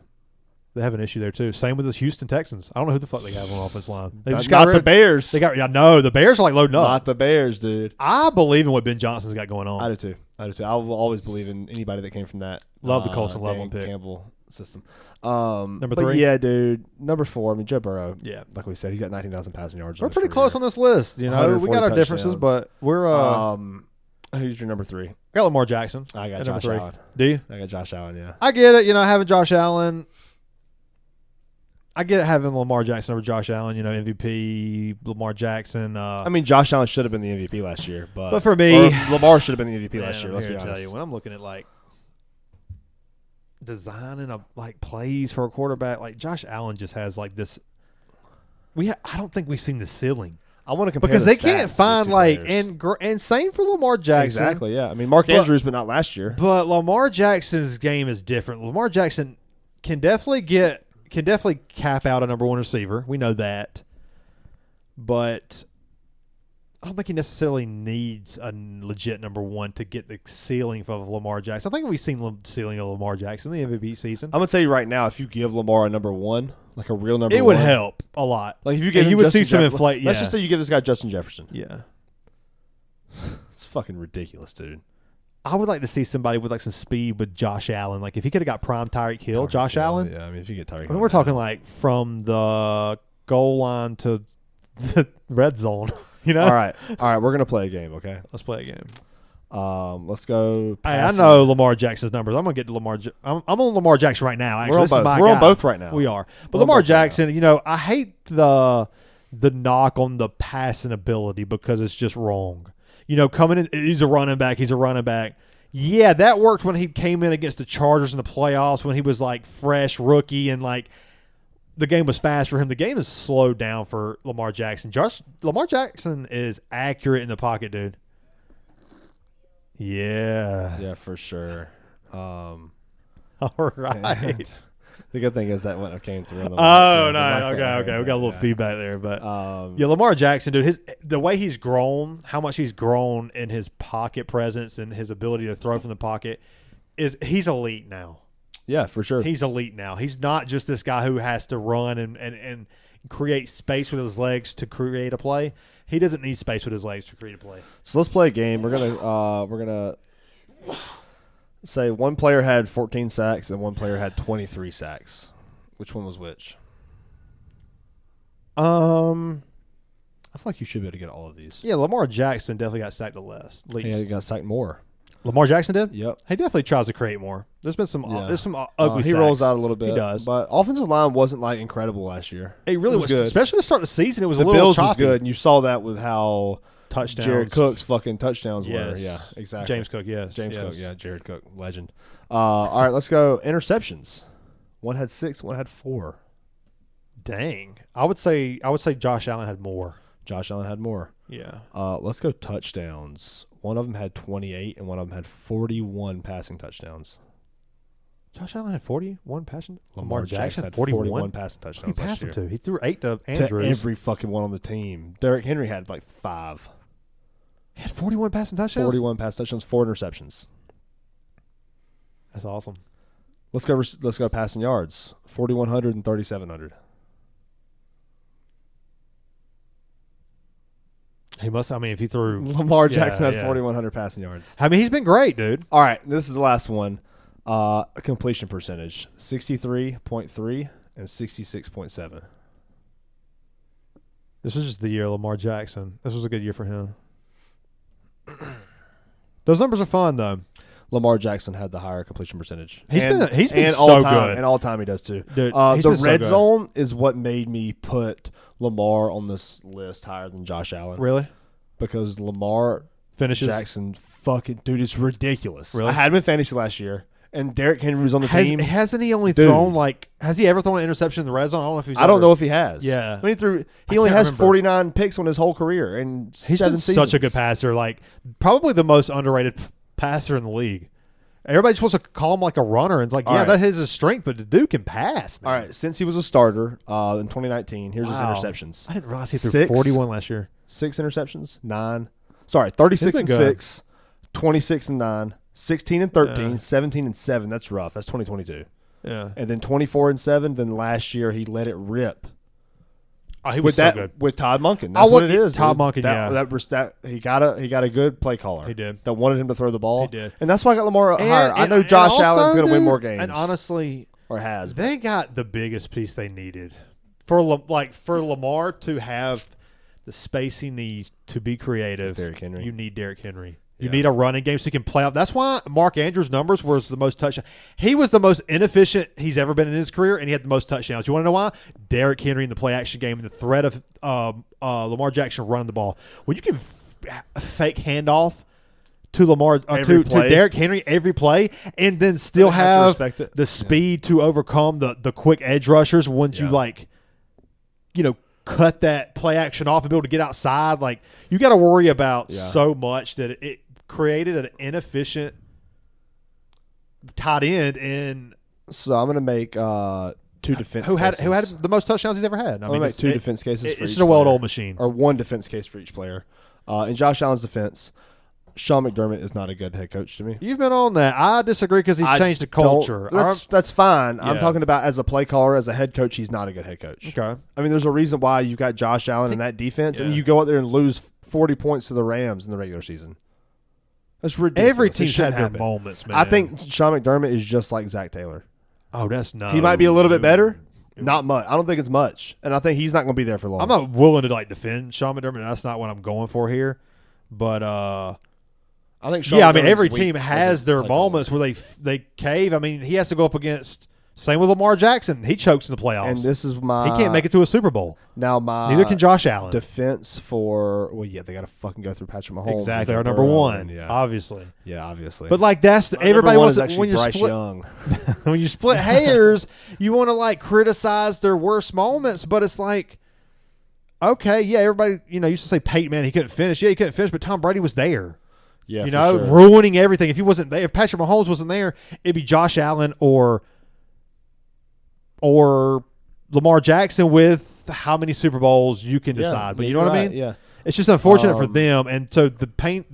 They have an issue there, too. Same with the Houston Texans. I don't know who the fuck they have on offense line. They just not the Bears. They got, no, the Bears are like loading up. Not the Bears, dude. I believe in what Ben Johnson's got going on. I do too. I will always believe in anybody that came from that. Love the Colson Dan Level pick. Campbell system. Number but 3? yeah, dude. Number 4. I mean, Joe Burrow. Yeah. Like we said, he's got 19,000 passing yards. We're pretty close on this list. We got our 140 differences, but we're who's your number 3? got Lamar Jackson. I got at Josh number 3. Allen. Do you? I got Josh Allen. Yeah. I get it. Having Josh Allen. I get it having Lamar Jackson over Josh Allen. MVP Lamar Jackson. I mean, Josh Allen should have been the MVP last year, but for me, Lamar should have been the MVP last man, year. I'm Let's here be to honest. tell you, when I'm looking at designing plays for a quarterback, Josh Allen just has this. I don't think we've seen the ceiling. I want to compare because the they stats can't to find these two players. and same for Lamar Jackson. Exactly. Yeah. I mean, Mark Andrews, but not last year. But Lamar Jackson's game is different. Lamar Jackson can definitely cap out a number 1 receiver. We know that. But I don't think he necessarily needs a legit number 1 to get the ceiling of Lamar Jackson. I think we've seen the ceiling of Lamar Jackson in the MVP season. I'm gonna tell you right now, if you give Lamar a number 1, like a real number 1, it would help a lot. Like if you give him you would Justin see some Jeff- inflate. Let's just say you give this guy Justin Jefferson. Yeah. It's fucking ridiculous, dude. I would like to see somebody with some speed with Josh Allen. If he could have got prime Tyreek Hill, Josh Allen. Yeah, I mean, if you get Tyreek I Hill, mean, we're talking from the goal line to the red zone. All right, we're gonna play a game, okay? Let's play a game. Let's go. Hey, I know Lamar Jackson's numbers. I'm gonna get to Lamar. I'm on Lamar Jackson right now. Actually, We're on this is both. my We're guy. on both right now. We are. But We're on Lamar both right Jackson, I hate the knock on the passing ability because it's just wrong. Coming in, he's a running back. Yeah, that worked when he came in against the Chargers in the playoffs when he was fresh rookie and the game was fast for him. The game is slowed down for Lamar Jackson. Lamar Jackson is accurate in the pocket, dude. Yeah. Yeah, for sure. All right. The good thing is that when it came through. Oh, no. Okay. We got a little feedback there. But, Lamar Jackson, dude, the way he's grown, how much he's grown in his pocket presence and his ability to throw from the pocket, he's elite now. Yeah, for sure. He's elite now. He's not just this guy who has to run and create space with his legs to create a play. He doesn't need space with his legs to create a play. So let's play a game. We're gonna say one player had 14 sacks and one player had 23 sacks. Which one was which? I feel like you should be able to get all of these. Yeah, Lamar Jackson definitely got sacked the least. Yeah, he got sacked more. Lamar Jackson did? Yep. He definitely tries to create more. There's been some ugly He sacks. rolls out a little bit. He does. But offensive line wasn't incredible last year. It really was good. Especially to start the season, it was The a little Bills choppy. was good, and you saw that with how Touchdowns. Jared Cook's fucking touchdowns were. Yes. Yeah, exactly. James Cook, yes. James yes. Cook, yeah, Jared Cook, legend. All right, let's go interceptions. One had 6, one had 4. Dang. I would say Josh Allen had more. Josh Allen had more. Yeah. Let's go touchdowns. One of them had 28, and one of them had 41 passing touchdowns. Josh Allen had 41 passing. Lamar Jackson had 41 passing He touchdowns passed last him year. to. He threw 8 to Andrews. To every fucking one on the team. Derrick Henry had 5. He had 41 passing touchdowns? 41 passing touchdowns, 4 interceptions. That's awesome. Let's go passing yards. 4,100 and 3,700. He must. If he threw. Lamar Jackson had yeah. 4,100 passing yards. He's been great, dude. All right, this is the last one. Completion percentage, 63.3 and 66.7. This was just the year of Lamar Jackson. This was a good year for him. Those numbers are fun, though. Lamar Jackson had the higher completion percentage. He's been and so all time, good. And all time he does, too. Dude, the red zone is what made me put Lamar on this list higher than Josh Allen. Really? Because Lamar Finishes? Jackson fucking... Dude, it's ridiculous. Really? I had him in fantasy last year, and Derrick Henry was on the team. Hasn't he only thrown has he ever thrown an interception in the red zone? I don't know if he has. Yeah. He only has 49 picks on his whole career and he's 7 been seasons. Such a good passer, probably the most underrated passer in the league. Everybody just wants to call him like a runner, and it's like, that is his strength, but the dude can pass, man. All right, since he was a starter in 2019, here's his interceptions. I didn't realize he threw 41 last year. 6 interceptions, 36 and 6, 26 and 9, 16 and 13, 17 and 7. That's rough. That's 2022. Yeah. And then 24 and 7. Then last year he let it rip. He was so good with Todd Monken. That's what it is. Todd Monken, he got a good play caller. He did. That wanted him to throw the ball. He did. And that's why I got Lamar higher. I know Josh Allen's going to win more games. And honestly, or has. They got the biggest piece they needed for Lamar to have the space he needs to be creative. Derrick Henry. You need Derrick Henry. You need a running game so he can play out. That's why Mark Andrews' numbers was the most touchdowns. He was the most inefficient he's ever been in his career, and he had the most touchdowns. You want to know why? Derrick Henry in the play-action game and the threat of Lamar Jackson running the ball. When you can fake handoff to to Derrick Henry every play, and then still have the speed to overcome the quick edge rushers once you cut that play action off and be able to get outside. You got to worry about so much that it created an inefficient tight end. And so I'm going to make 2 defense who cases. Who had the most touchdowns he's ever had. I'm going to make 2 defense cases for each player. It's just a well-oiled machine. Or 1 defense case for each player. In Josh Allen's defense, Sean McDermott is not a good head coach to me. You've been on that. I disagree because he's changed the culture. That's fine. Yeah. I'm talking about as a play caller, as a head coach, he's not a good head coach. Okay. I mean, there's a reason why you got Josh Allen in that defense, and you go out there and lose 40 points to the Rams in the regular season. That's ridiculous. Every team's had their moments, man. I think Sean McDermott is just like Zach Taylor. Oh, that's not. He might be a little bit better. Not much. I don't think it's much, and I think he's not going to be there for long. I'm not willing to defend Sean McDermott. That's not what I'm going for here. But I think every team has their moments where they cave. I mean, he has to go up against same with Lamar Jackson. He chokes in the playoffs. And this is he can't make it to a Super Bowl. Now neither can Josh Allen. Defense for they got to fucking go through Patrick Mahomes. Exactly, our number one, obviously. Yeah, obviously. But that's everybody wants when you split Young. When you split hairs, you want to criticize their worst moments, but it's okay, everybody used to say Peyton Manning, he couldn't finish. Yeah, he couldn't finish, but Tom Brady was there. Yeah, ruining everything. If he wasn't there, if Patrick Mahomes wasn't there, it'd be Josh Allen or Lamar Jackson with how many Super Bowls you can decide. But you know what I mean? Yeah. It's just unfortunate for them, and so the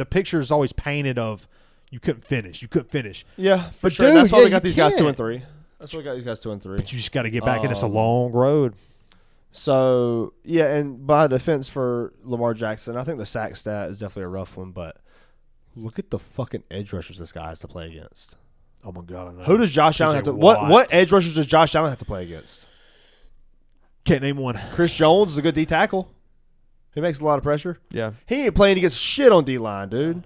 picture is always painted of you couldn't finish. Yeah, but sure. Dude, that's why we got these guys 2 and 3. That's why we got these guys 2 and 3. But you just got to get back in. It's a long road. So and by defense for Lamar Jackson, I think the sack stat is definitely a rough one, but look at the fucking edge rushers this guy has to play against. Oh my God! I know. Who does Josh Allen have to? What edge rushers does Josh Allen have to play against? Can't name one. Chris Jones is a good D tackle. He makes a lot of pressure. Yeah, he ain't playing against shit on D line, dude.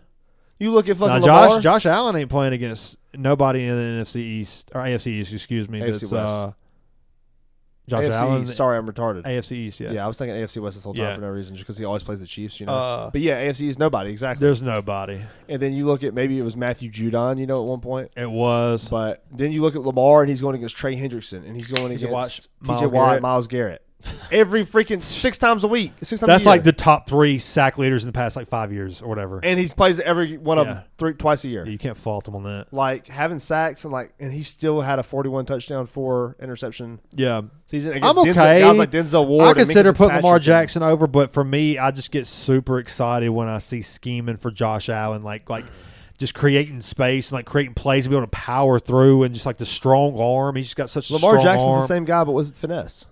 You look at fucking Lamar. Josh Allen ain't playing against nobody in the NFC East or AFC East. Excuse me. AFC West. Josh AFC Allen. East. Sorry, I'm retarded. AFC East. Yeah. I was thinking AFC West this whole time for no reason, just because he always plays the Chiefs. But AFC East, nobody exactly. There's nobody. And then you look at maybe it was Matthew Judon. At one point it was. But then you look at Lamar, and he's going against Trey Hendrickson, and he's going against T.J. Watt, Myles Garrett. Every freaking 6 times a week. That's like the top 3 sack leaders in the past 5 years or whatever. And he plays every one of them twice a year. You can't fault him on that. Having sacks and he still had a 41 touchdown, 4 interception. Yeah, season I'm okay. Guys like Denzel Ward. I consider putting Lamar Jackson over, but for me, I just get super excited when I see scheming for Josh Allen, like just creating space and creating plays and be able to power through and just the strong arm. He's just got such a strong arm. Lamar Jackson's the same guy, but with finesse.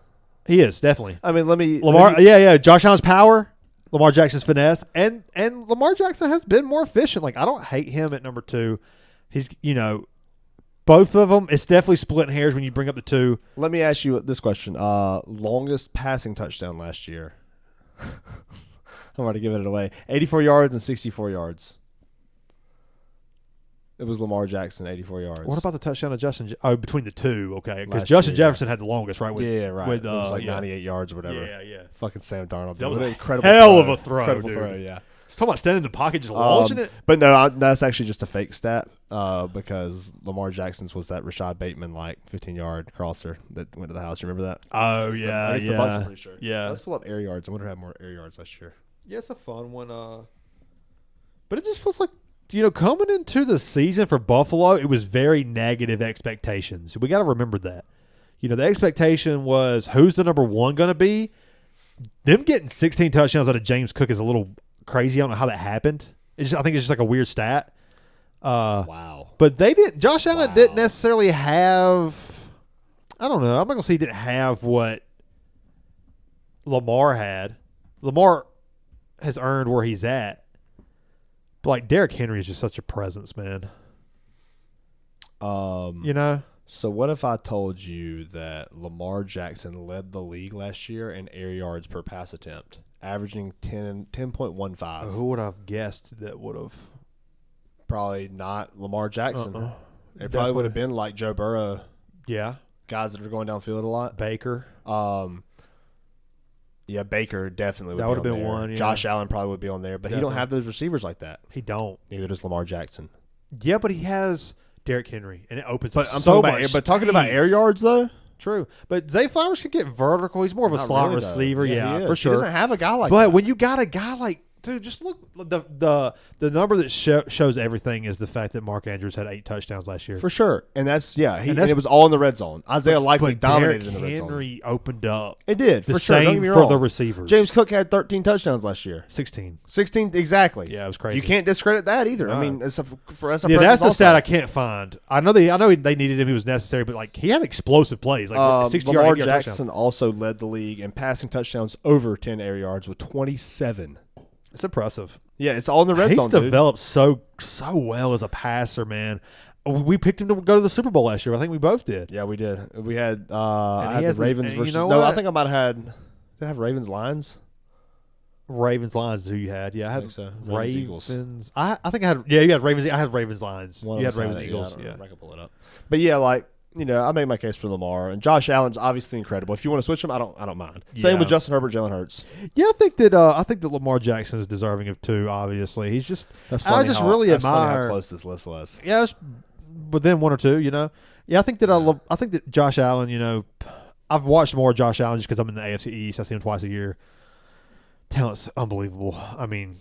He is, definitely. I mean, Lamar. Yeah. Josh Allen's power, Lamar Jackson's finesse, and Lamar Jackson has been more efficient. I don't hate him at number 2. He's both of them. It's definitely splitting hairs when you bring up the 2. Let me ask you this question: longest passing touchdown last year. I'm about to give it away. 84 yards and 64 yards. It was Lamar Jackson, 84 yards. What about the touchdown of Justin? Between the 2, okay, because Justin Jefferson had the longest, right? Right. It was 98 yards or whatever. Yeah. Fucking Sam Darnold. That was an incredible hell of a throw, dude. Yeah. He's talking about standing in the pocket, just launching it. But no, that's actually just a fake stat because Lamar Jackson's was that Rashad Bateman 15-yard crosser that went to the house. You remember that? Oh, The yeah. Bucs, I'm pretty sure. Yeah. Let's pull up air yards. I wonder who had more air yards last year. Yeah, it's a fun one. But it just feels like, coming into the season for Buffalo, it was very negative expectations. We got to remember that. The expectation was who's the number one going to be? Them getting 16 touchdowns out of James Cook is a little crazy. I don't know how that happened. I think it's just like a weird stat. Wow. But they didn't. Josh Allen didn't necessarily have. I don't know. I'm not gonna say he didn't have what Lamar had. Lamar has earned where he's at. But Derrick Henry is just such a presence, man. So what if I told you that Lamar Jackson led the league last year in air yards per pass attempt, averaging 10.15? Who would have guessed that would have? Probably not Lamar Jackson. It probably would have been like Joe Burrow. Yeah. Guys that are going downfield a lot. Baker. Yeah, Baker definitely would that be would have on been there. one. Yeah. Josh Allen probably would be on there, but Definitely. he don't have those receivers like that. He don't. Neither does Lamar Jackson. Yeah, but he has Derrick Henry, and it opens But up I'm so talking much. about, but talking about air yards though, True. But Zay Flowers can get vertical. He's more of a not slot really, though. receiver. Yeah, he is. for sure. He doesn't have a guy like But that. when you got a guy like, dude, just look, the number that shows everything is the fact that Mark Andrews had 8 touchdowns last year. For sure. And that's, and that's- it was all in the red zone. Isaiah likely But dominated Derrick in the red zone. Henry opened up It did, the for sure. Don't same get me for wrong. the receivers. James Cook had 13 touchdowns last year. 16. 16, exactly. Yeah, it was crazy. You can't discredit that either. No. I mean, that's a Yeah, presence that's the also. stat I can't find. I know they needed him. He was necessary, but he had explosive plays. 60 Lamar yard Jackson also led the league in passing touchdowns over 10 air yards with 27. It's impressive. Yeah, it's all in the red zone, He's dude. developed so well as a passer, man. We picked him to go to the Super Bowl last year. I think we both did. Yeah, we did. We had I had has the Ravens and versus. you know No, what? I think I might have had. Did I have Ravens Lions? Ravens Lions is who you had. Yeah, I had think so. Ravens, Ravens. Eagles. I think I had. Yeah, you had Ravens. I had Ravens Lions. One You of had us Ravens it. Eagles. I don't Yeah. remember. I can pull it up. But yeah, I made my case for Lamar, and Josh Allen's obviously incredible. If you want to switch him, I don't mind. Same Yeah. with Justin Herbert, Jalen Hurts. Yeah, I think that Lamar Jackson is deserving of 2. Obviously, he's just. That's I just really that's funny admire. how close this list was. Yeah, it's within 1 or 2. Yeah, I think that I think that Josh Allen. I've watched more Josh Allen just because I'm in the AFC East. I see him twice a year. Talent's unbelievable. I mean,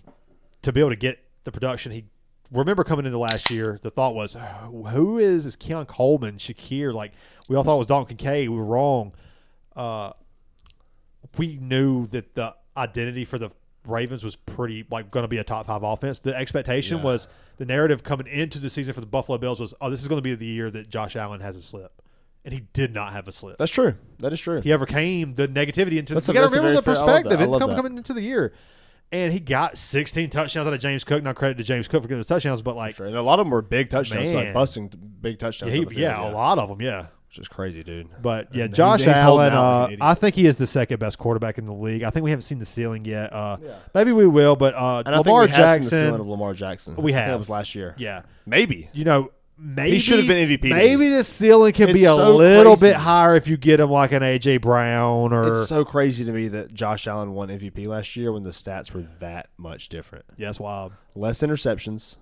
to be able to get the production he. Remember coming into last year, the thought was, who is Keon Coleman, Shakir? We all thought it was Dalton Kincaid. We were wrong. We knew that the identity for the Ravens was pretty going to be a top 5 offense. The expectation was the narrative coming into the season for the Buffalo Bills was, this is going to be the year that Josh Allen has a slip. And he did not have a slip. That's true. That is true. He overcame the negativity into That's the. You got to remember the very fair. I love perspective. that. I love that. Coming into the year. And he got 16 touchdowns out of James Cook. Now, credit to James Cook for getting those touchdowns, but Sure. And a lot of them were big touchdowns, Man. busting big touchdowns. on the field, a lot of them, yeah. Which is crazy, dude. But yeah, And Josh he's holding Allen, out like an idiot. I think he is the second best quarterback in the league. I think we haven't seen the ceiling yet. Maybe we will, but And Lamar I think we have seen the ceiling Jackson, of Lamar Jackson. We I think have. that was last year. yeah, Maybe. maybe He should have been MVP. Maybe the ceiling can be It's a so little crazy. bit higher if you get him like an AJ Brown or. It's so crazy to me that Josh Allen won MVP last year when the stats were that much different. Yeah, that's wild. Less interceptions,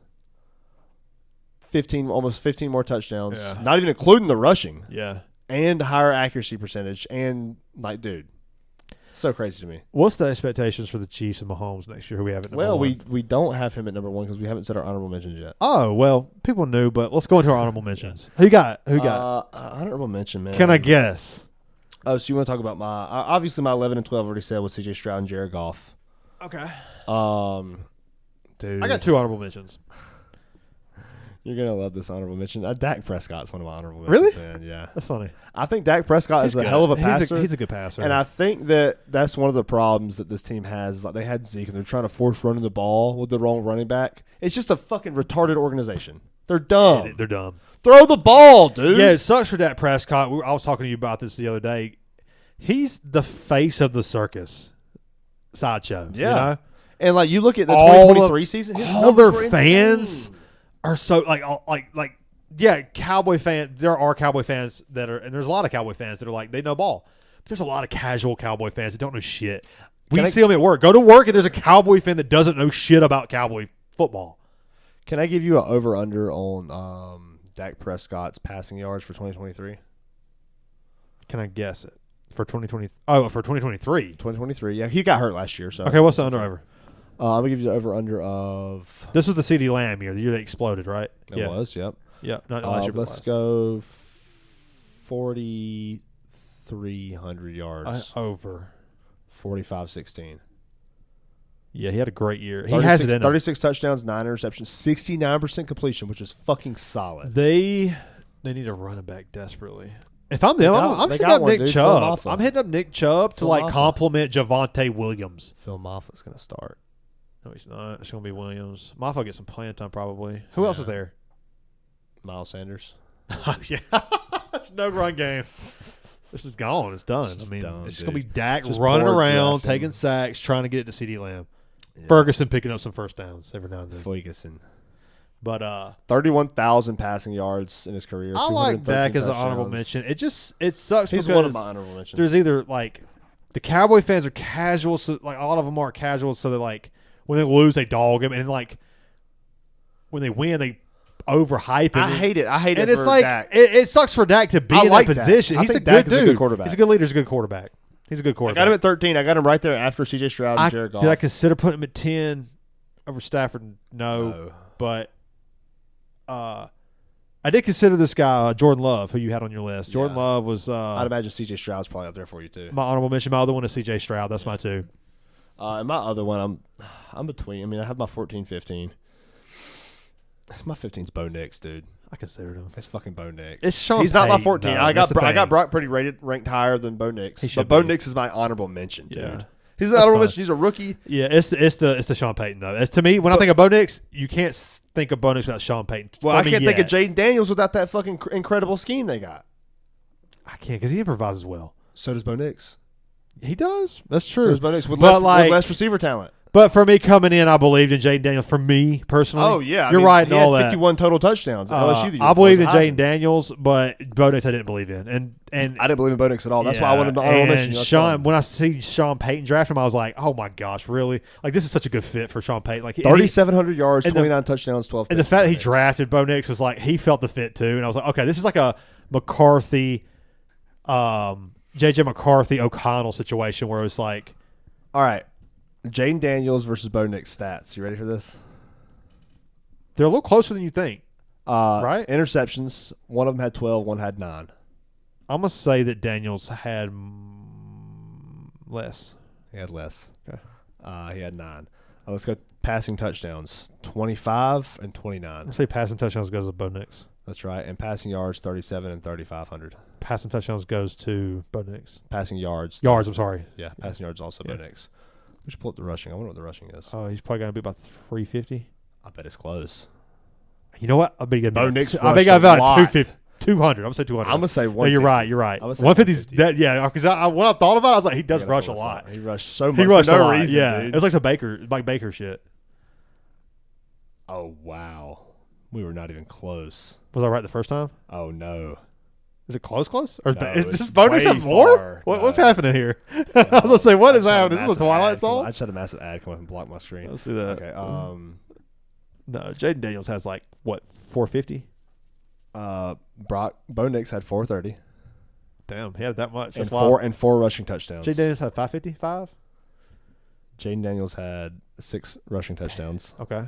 almost 15 more touchdowns, Yeah. not even including the rushing, Yeah. and higher accuracy percentage. And dude, so crazy to me. What's the expectations for the Chiefs and Mahomes next year? Who we have at number Well, one? we don't have him at number 1 because we haven't said our honorable mentions yet. Oh well, people knew, but let's go into our honorable mentions. Who you got? Who you got? Honorable mention, man. Can I guess? Oh, so you want to talk about obviously my 11 and 12 already said was C.J. Stroud and Jared Goff. Okay. Dude, I got 2 honorable mentions. You're gonna love this honorable mention. Dak Prescott's one of my honorable Really? mentions. Man. Yeah, That's funny. I think Dak Prescott is a hell of a passer. He's a good passer. And I think that's one of the problems that this team has. Like they had Zeke, and they're trying to force running the ball with the wrong running back. It's just a fucking retarded organization. They're dumb. They're dumb. Throw the ball, dude. Yeah, it sucks for Dak Prescott. I was talking to you about this the other day. He's the face of the circus sideshow. Yeah. You know? And you look at the All 2023 season, his all their numbers were fans insane. are so Cowboy fans. There are Cowboy fans that are, and there's a lot of Cowboy fans that are they know ball. But there's a lot of casual Cowboy fans that don't know shit. We see them at work. Go to work and there's a Cowboy fan that doesn't know shit about Cowboy football. Can I give you an over-under on Dak Prescott's passing yards for 2023? Can I guess it? For 2020? Oh, for 2023. 2023. Yeah, he got hurt last year. So okay, what's the under-over? I'm going to give you the over-under of... This was the CeeDee Lamb year, the year they exploded, right? It was, yep. Yeah, not last year, let's go 4,300 yards. Over. 45-16. Yeah, he had a great year. He has it in 36 touchdowns, 9 interceptions, 69% completion, which is fucking solid. They need a running back desperately. If I'm them, I'm hitting up Nick Chubb. I'm hitting up Nick Chubb to like complement Javonte Williams. Phil Moffat's going to start. No, he's not. It's going to be Williams. Moffat will get some playing time probably. Who else is there? Miles Sanders. Yeah. There's no run game. This is gone. It's done. It's just going to be Dak running around, taking sacks, trying to get it to CeeDee Lamb. Yeah. Ferguson picking up some first downs every now and then. Ferguson. But 31,000 passing yards in his career. I like Dak as an honorable mention. It sucks He's because one of my honorable mentions. There's either like the Cowboy fans are casual, so like a lot of them are casual, so they're like when they lose they dog him, and like when they win they overhype him. I hate it. And it's like Dak. It sucks for Dak to be in that position. He's a good dude. Is a good quarterback. He's a good leader. He's a good quarterback. He's a good quarterback. I got him at 13. I got him right there after C.J. Stroud and Jared Goff. Did I consider putting him at 10 over Stafford? No. But I did consider this guy, Jordan Love, who you had on your list. Jordan Love was... I'd imagine C.J. Stroud's probably up there for you, too. My honorable mention. My other one is C.J. Stroud. That's my two. And my other one, I'm between. I mean, I have my 14, 15. My 15's Bo Nix, dude. I considered him. It's fucking Bo Nix. It's Sean He's not my Payton, 14. though. I got Brock pretty ranked higher than Bo Nix. But Bo Nix is my honorable mention, dude. Yeah. He's an honorable mention. He's a rookie. Yeah, it's the Sean Payton though. To me, when I think of Bo Nix, you can't think of Bo Nix without Sean Payton. Well, I can't think of Jaden Daniels without that fucking incredible scheme they got. I can't because he improvises well. So does Bo Nix. He does. That's true. So does Bo Nix with less receiver talent. But for me coming in, I believed in Jaden Daniels. For me personally, oh yeah, you're right in all that. 51 total touchdowns. LSU I believed in Jaden Daniels, but Bo Nix I didn't believe in, and I didn't believe in Bo Nix at all. That's why I wanted to mention Sean. When I see Sean Payton draft him, I was like, oh my gosh, really? Like this is such a good fit for Sean Payton. Like 3,700 yards, 29 touchdowns, 12. And the fact that he drafted Bo Nix was like he felt the fit too, and I was like, okay, this is like a McCarthy, JJ McCarthy O'Connell situation where it's like, all right. Jaden Daniels versus Bo Nix stats. You ready for this? They're a little closer than you think, right? Interceptions. One of them had 12. One had 9. I'm gonna say that Daniels had less. He had less. Okay. He had 9. Let's go passing touchdowns. 25 and 29. I'm gonna say passing touchdowns goes to Bo Nix. That's right. And passing yards 37 and 3,500. Passing touchdowns goes to Bo Nix. Passing yards. I'm sorry. Yeah. Passing yards also Bo Nix. We should pull up the rushing. I wonder what the rushing is. Oh, he's probably going to be about 350. I bet it's close. You know what? I bet Bo Nix. I bet I got 250. 200. I'm going to say 200. I'm going to say 150. No, you're right. 150's that. Yeah, because when I thought about it, I was like, he does rush a lot. He rushed so much. He rushed for no a lot. reason, Yeah, dude. it's like some Baker shit. Oh wow, we were not even close. Was I right the first time? Oh no. Is it close? Or no, is this Bo Nix have more? What's happening here? I was going to say, what is happening? Is this a Twilight Zone? I just had a massive ad come up and block my screen. Let's see that. Okay. No, Jaden Daniels has like, what, 450? Bo Nix had 430. Damn, he had that much. That's and four rushing touchdowns. Jaden Daniels had 555? Jaden Daniels had 6 rushing touchdowns. Okay.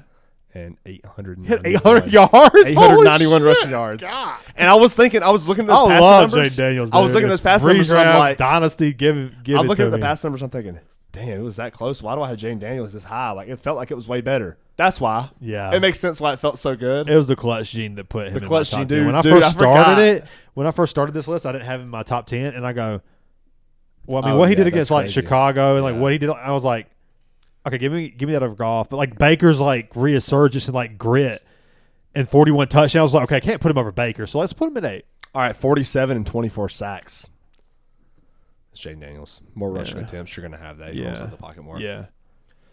And 800 yards? 891 rushing yards. God. And I was looking, I was looking at those passing numbers. Jaden Daniels. I was looking at those passing numbers and I'm like, Dynasty, give it I'm looking at the me. pass numbers, I'm thinking, damn, it was that close. Why do I have Jaden Daniels this high? Like, it felt like it was way better. That's why. Yeah. It makes sense why it felt so good. It was the clutch gene that put him in my top 10. Dude, when I first started this list, I didn't have him in my top 10, and I go, well, I mean, what he did against like Chicago and like what he did, I was like, okay, give me that over Goff. But like Baker's like resurgence and like grit and 41 touchdowns. I was like, okay, I can't put him over Baker, so let's put him at 8. All right, 47 and 24 sacks. It's Jaden Daniels. More rushing attempts, you're going to have that. He rolls out the pocket more. Yeah.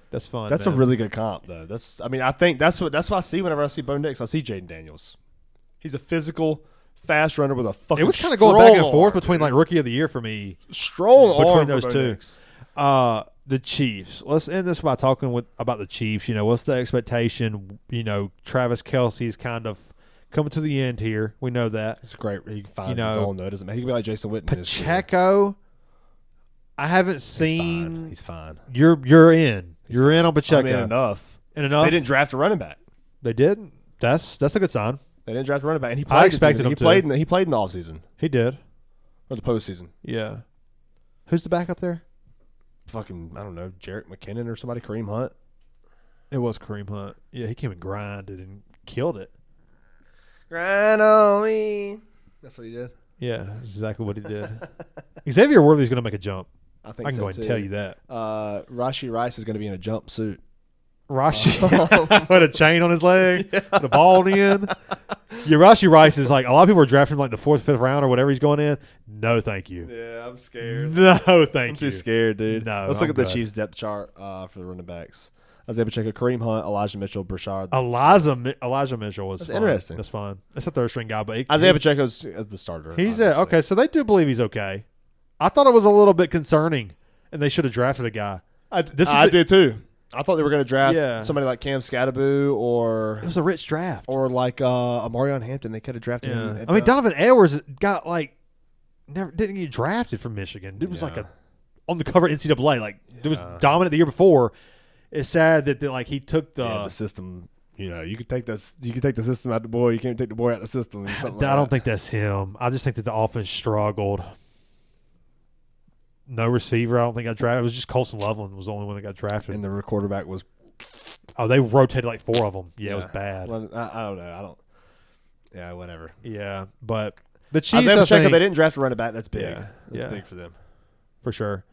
That's fun. That's a really good comp, though. I think that's what I see whenever I see Bo Nix. I see Jaden Daniels. He's a physical, fast runner with a fucking. It was kind of going back and forth between like rookie of the year for me. Strong between arm those for two. Nix. the Chiefs. Let's end this by talking about the Chiefs. What's the expectation? Travis Kelce's kind of coming to the end here. We know that. It's great. He finds his own, though, doesn't he? He can be like Jason Witten. Pacheco, I haven't seen. He's fine. You're in. You're in on Pacheco. Enough. And enough. They didn't draft a running back. They did. That's a good sign. They didn't draft a running back, and he played. I expected him to. He played in the offseason. He did. Or the postseason. Yeah. Who's the backup there? Fucking, I don't know, Jarek McKinnon or somebody, Kareem Hunt. It was Kareem Hunt. Yeah, he came and grinded and killed it. Grind on me. That's what he did. Yeah, that's exactly what he did. Xavier Worthy's going to make a jump. I can go ahead and tell you that. Rashi Rice is going to be in a jumpsuit. Rashi put a chain on his leg, put a ball in. Yeah, Rashi Rice is like, a lot of people are drafting him like the 4th, 5th round or whatever he's going in. No, thank you. Yeah, I'm scared. No, thank you. I'm too scared, dude. No, Let's look at the Chiefs depth chart for the running backs. Isaiah Pacheco, Kareem Hunt, Elijah Mitchell, Brashard. Elijah Mitchell was fine. Interesting. That's fine. That's a third string guy, but Isaiah Pacheco's the starter. He's okay. So they do believe he's okay. I thought it was a little bit concerning, and they should have drafted a guy. I did too. I thought they were going to draft somebody like Cam Scatteroo or it was a rich draft, or like Amarion Hampton. They could have drafted him. I mean, Donovan Edwards got didn't get drafted from Michigan. It was like on the cover NCAA. Like it was dominant the year before. It's sad that he took the system. You could take this. You could take the system out the boy. You can't take the boy out the system. I don't think that's him. I just think that the offense struggled. No receiver. I don't think got drafted. It was just Colson Loveland was the only one that got drafted. And the quarterback was. Oh, they rotated like 4 of them. Yeah, it was bad. Well, I don't know. Yeah, whatever. Yeah, but the Chiefs. Isaiah Pacheco, they didn't draft a running back. That's big. Yeah, that's big for them. For sure.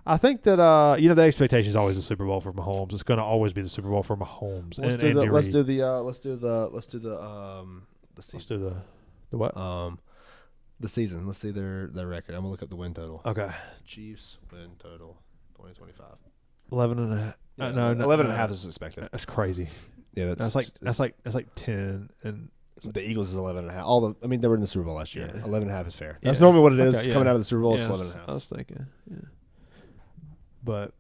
I think that the expectation is always the Super Bowl for Mahomes. It's going to always be the Super Bowl for Mahomes. Let's do the what? The season. Let's see their record. I'm gonna look up the win total. Okay. Chiefs win total 2025. 11 and a half. Yeah, no, 11 and a half is expected. That's crazy. Yeah, that's like 10 and the Eagles is 11 and a half. They were in the Super Bowl last year. 11 and a half is fair. That's Yeah. normally what it is Okay, coming out of the Super Bowl. It's 11 and a I half. was thinking. Yeah. But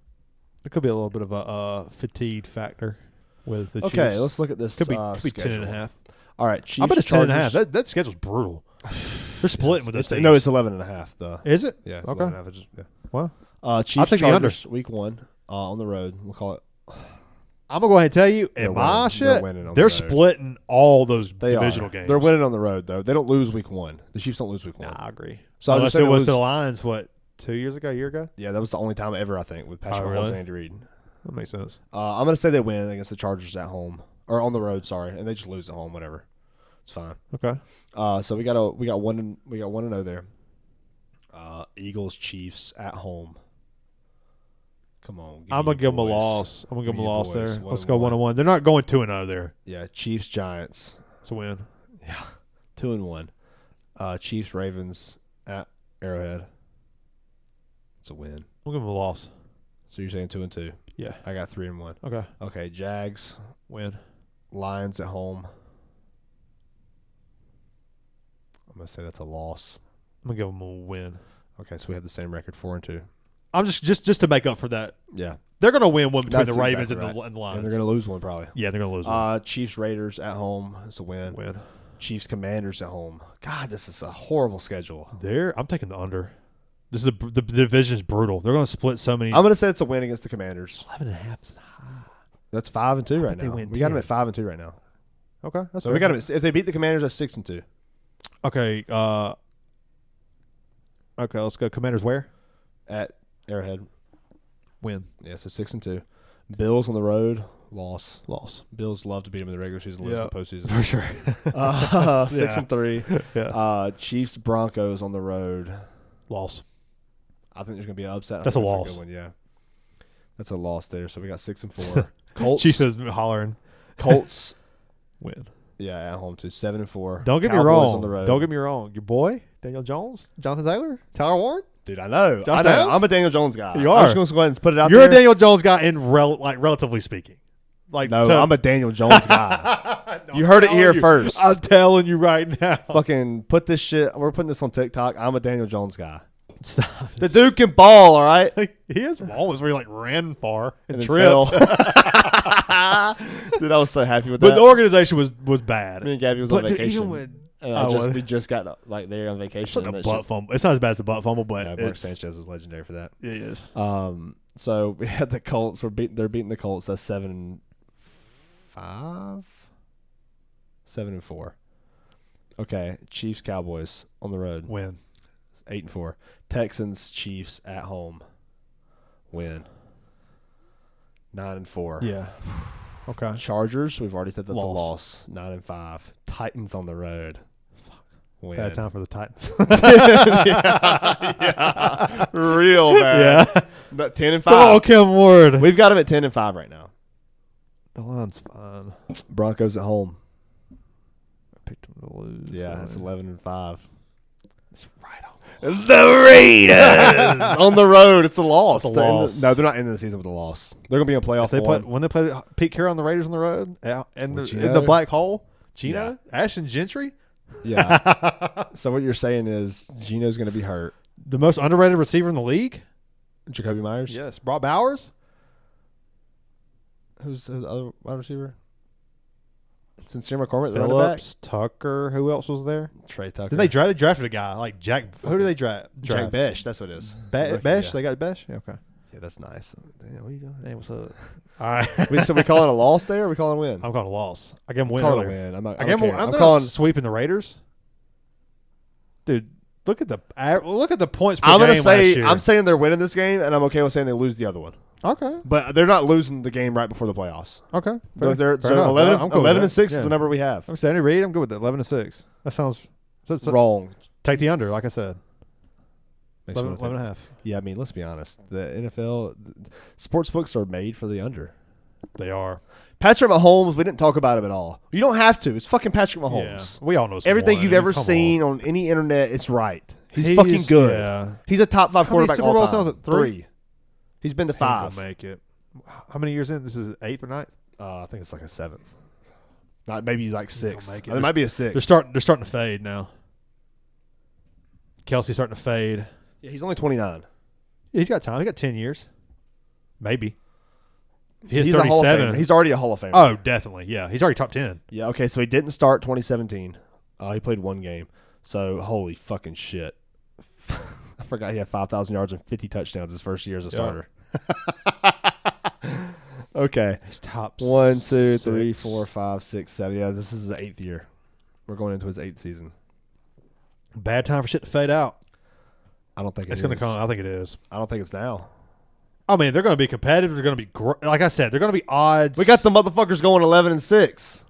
it could be a little bit of a fatigue factor with the Chiefs. Okay, let's look at this. Could be 10 and a half. All right, Chiefs. I bet it's 10 and a half. Chargers. That schedule's brutal. They're splitting with those teams. No, it's 11 and a half, though. Is it? Yeah, it's Okay. 11 and a half. Yeah. Well, Chiefs I'll take the Chargers, week 1 on the road. We'll call it. I'm going to go ahead and tell you, in my shit, they're splitting all those divisional games. They're winning on the road, though. They don't lose week 1. The Chiefs don't lose week 1. Nah, I agree. So unless it was to the Lions, 2 years ago, a year ago? Yeah, that was the only time ever, I think, with Patrick Mahomes and Andy Reid. That makes sense. I'm going to say they win against the Chargers at home. Or on the road, sorry. And they just lose at home, whatever. It's fine. Okay. So we got 1-0 there. Eagles, Chiefs at home. Come on. I'm going to give them a loss. I'm going to give them a loss there. Let's go 1-1. They're not going 2-0 there. Yeah, Chiefs, Giants. It's a win. Yeah, 2-1. Chiefs, Ravens at Arrowhead. It's a win. We'll give them a loss. So you're saying 2-2? Yeah. I got 3-1. Okay. Okay, Jags, win. Lions at home. I'm going to say that's a loss. I'm going to give them a win. Okay, so we have the same record, 4-2. I'm just to make up for that. Yeah. They're going to win one between That's the Ravens exactly and the Lions. And they're going to lose one probably. Yeah, they're going to lose one. Chiefs, Raiders at home. It's a win. Win. Chiefs, Commanders at home. God, this is a horrible schedule. I'm taking the under. This is the division is brutal. They're going to split so many. I'm going to say it's a win against the Commanders. 11.5 is high. That's 5-2 right now. We got them at 5-2 right now. Okay, that's so we got them. If they beat the Commanders, that's 6-2. Okay. Okay, let's go. Commanders where? At Arrowhead. Win. Yeah, so 6-2. Bills on the road. Loss. Bills love to beat them in the regular season, lose in the postseason. For sure. 6-3. Yeah. Chiefs, Broncos on the road. Loss. I think there's going to be an upset. That's a loss. Good one, yeah. That's a loss there. So we got 6-4. Colts. Chiefs is hollering. Colts. Win. Yeah, at home too. 7-4. Don't get Cowboys me wrong. On the road. Don't get me wrong. Your boy, Daniel Jones, Jonathan Taylor, Tyler Warren. Dude, I know. Josh I know. Downs? I'm a Daniel Jones guy. You are. I'm just going to go ahead and put it out You're there. a Daniel Jones guy in relatively speaking. I'm a Daniel Jones guy. You heard it here first. I'm telling you right now. Fucking put this shit. We're putting this on TikTok. I'm a Daniel Jones guy. Stop. The dude can ball, all right? He has moments where he ran far and then tripped. Dude, I was so happy with But that. the organization was bad. Me and Gabby was but on vacation. Even with, we just got there on vacation. it's like a butt fumble. It's not as bad as the butt fumble, but Mark Sanchez is legendary for that. It is. So we had the Colts. They're beating the Colts. That's 7-5, 7-4. Okay, Chiefs Cowboys on the road. Win. 8-4. Texans Chiefs at home. Win. 9-4. Yeah. Okay. Chargers, we've already said that's Loss. a loss. 9-5. Titans on the road. Fuck. Win. Bad time for the Titans. yeah. Real bad. Yeah. 10-5. Oh, Kim Ward. We've got them at 10-5 right now. The line's fine. Broncos at home. I picked them to lose. Yeah, it's 11-5. It's right on. The Raiders on the road. It's a loss. It's a loss. No, they're not ending the season with a loss. They're gonna be in playoff. When they play Pete Carroll on the Raiders on the road, in the black hole, Gino, Ashton Gentry. Yeah. So what you're saying is Gino's gonna be hurt. The most underrated receiver in the league. Jacoby Myers. Yes. Brock Bowers. Who's the other wide receiver? Sincere McCormick, the running back. Phillips, Tucker. Who else was there? Trey Tucker. They drafted a guy like Jack. Who did they draft? Jack Besh. That's what it is. Besh. Yeah. They got Besh. Yeah, okay. Yeah, that's nice. Damn, what are you doing? Hey, what's up? All right. So we calling a loss there, or we calling a win? I'm calling a loss. I gave them a win. Calling a earlier. win. I'm calling sweeping the Raiders. Dude, look at the points per I'm game gonna say last year. I'm saying they're winning this game, and I'm okay with saying they lose the other one. Okay. But they're not losing the game right before the playoffs. Okay. So, Fair 11 enough. and 6 is the number we have. I'm Sandy Reed. I'm good with that. 11-6. That sounds wrong. Take the under, like I said. Makes 11 and a half. Yeah, I mean, let's be honest. The NFL sports books are made for the under. They are. Patrick Mahomes, we didn't talk about him at all. You don't have to. It's fucking Patrick Mahomes. Yeah. We all know everything you've ever seen on any internet. It's right. He's fucking good. Yeah. He's a top 5 quarterback Super all Bowls time. was it? 3? He's been to 5. He'll make it. How many years in? This is 8th or 9th? I think it's like a 7th. Not maybe like 6. It It might be a 6. They're starting to fade now. Kelsey's starting to fade. Yeah, he's only 29. Yeah, he's got time. He got 10 years. Maybe. If he hits He's a Hall of 37. Famer. He's already a Hall of Famer. Oh, definitely. Yeah, he's already top 10. Yeah, okay, so he didn't start 2017. He played 1 game. So, holy fucking shit. I forgot he had 5,000 yards and 50 touchdowns his first year as a starter. Okay. He's top 1, 2, 6. 3, 4, 5, 6, 7. Yeah, this is his 8th year. We're going into his 8th season. Bad time for shit to fade out. I don't think It's going to come. I think it is. I don't think it's now. I mean, they're going to be competitive. They're going to be like I said. They're going to be odds. We got the motherfuckers going 11-6. That's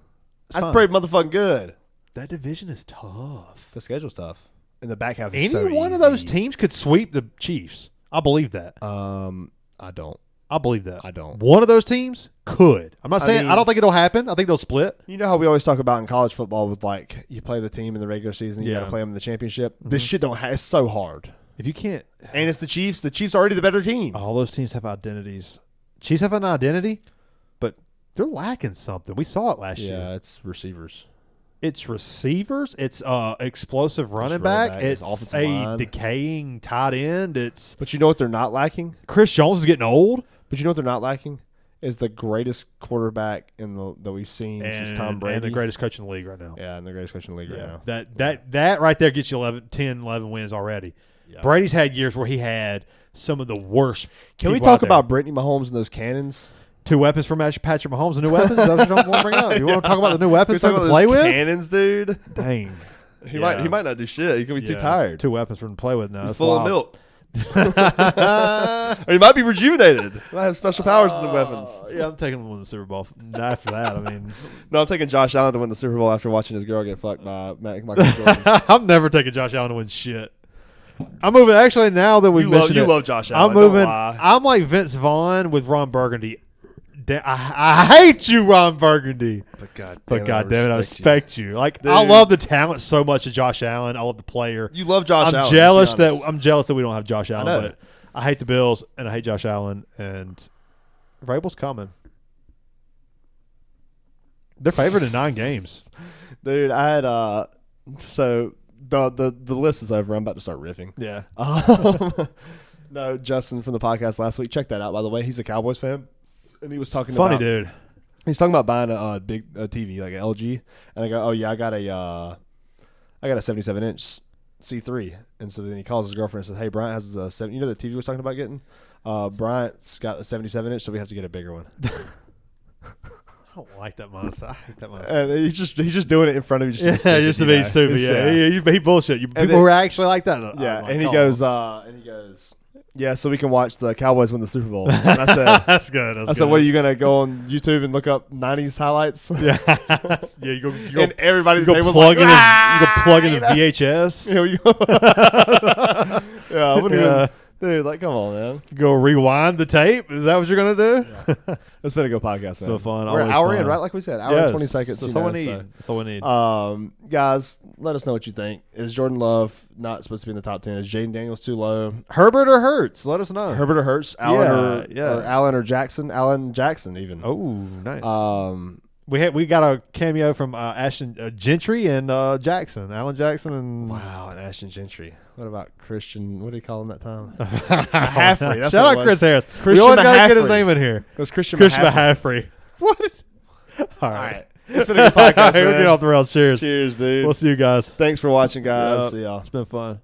fine. pretty motherfucking good. That division is tough. The schedule's tough. And the back half is Any so one of easy. those teams could sweep the Chiefs. I believe that. I don't. I believe that. I don't. One of those teams could. I'm not saying mean, I don't think it'll happen. I think they'll split. You know how we always talk about in college football with like you play the team in the regular season, you got Yeah. to play them in the championship. This shit don't. It's so hard. If you can't, And it's the Chiefs. The Chiefs are already the better team. all those teams have identities. Chiefs have an identity, but they're lacking something. We saw it last year. Yeah, it's receivers. It's receivers. It's explosive running running back. back. It's It's offensive a line. decaying tight end. It's But you know what they're not lacking? Chris Jones is getting old. But you know what they're not lacking? Is the greatest quarterback that we've seen since Tom Brady. And the greatest coach in the league right now. Yeah, and the greatest coach in the league right now. That right there gets you 10, 11 wins already. Yeah. Brady's had years where he had some of the worst. Can we people out talk there. about Brittany Mahomes and those cannons? 2 weapons from Patrick Mahomes? The new weapons? Is that what you want to bring up? You want to talk about the new weapons Can we to talk play about those with? cannons, dude? Dang. He might not do shit. He could be too tired. 2 weapons for him to play with now. He's That's full wild. of milk. Or he might be rejuvenated. He might have special powers in the weapons. Yeah, I'm taking him to win the Super Bowl. After that, I mean, No, I'm taking Josh Allen to win the Super Bowl after watching his girl get fucked by Michael Jordan. I'm never taking Josh Allen to win shit. I'm moving. Actually, now that we mentioned it, you love Josh Allen. I'm moving. I'm like Vince Vaughn with Ron Burgundy. I hate you, Ron Burgundy. But God damn it, I respect you. Like I Dude. love the talent so much of Josh Allen. I love the player. You love Josh Allen. I'm jealous let's be honest. that we don't have Josh Allen. know. But I hate the Bills and I hate Josh Allen. And Vrabel's coming. They're favored in 9 games. Dude, I had so the list is over. I'm about to start riffing. Yeah. No, Justin from the podcast last week. Check that out, by the way. He's a Cowboys fan, and he was talking Funny about dude. He's talking about buying a big TV like an LG, and I go, oh yeah, I got a 77-inch C3, and so then he calls his girlfriend and says, hey, Bryant has a 7. You know the TV we was talking about getting? Bryant's got a 77-inch, so we have to get a bigger one. I don't like that monster. I hate that monster. And he's just doing it in front of you. Just to be stupid. He bullshit. People who are actually like that. Yeah, like, and he goes, yeah, so we can watch the Cowboys win the Super Bowl. And I said, that's good. I said, what are you gonna go on YouTube and look up '90s highlights? Yeah, yeah. You go and everybody plug in. You go plug in the VHS. Yeah, I wouldn't even. Dude, like, come on, man. Go rewind the tape. Is that what you're gonna do? Yeah. It's been a good podcast, man. So fun. We're an hour in, right? Like we said, hour and 20 seconds. That's all we need. That's all we need. Guys, let us know what you think. Is Jordan Love not supposed to be in the top 10? Is Jaden Daniels too low? Herbert or Hurts? Let us know. Herbert or Hurts? Allen or Allen or Jackson? Allen Jackson even. Oh, nice. We got a cameo from Ashton Gentry and Jackson, Alan Jackson, and wow, and Ashton Gentry. What about Christian? What do you call him that time? Mahaffrey. Shout out Chris Harris. Christian we always got to get his name in here. It was Christian Mahaffrey. What? All right. It's been a good podcast. We'll get off the rails. Cheers. Cheers, dude. We'll see you guys. Thanks for watching, guys. See y'all. It's been fun.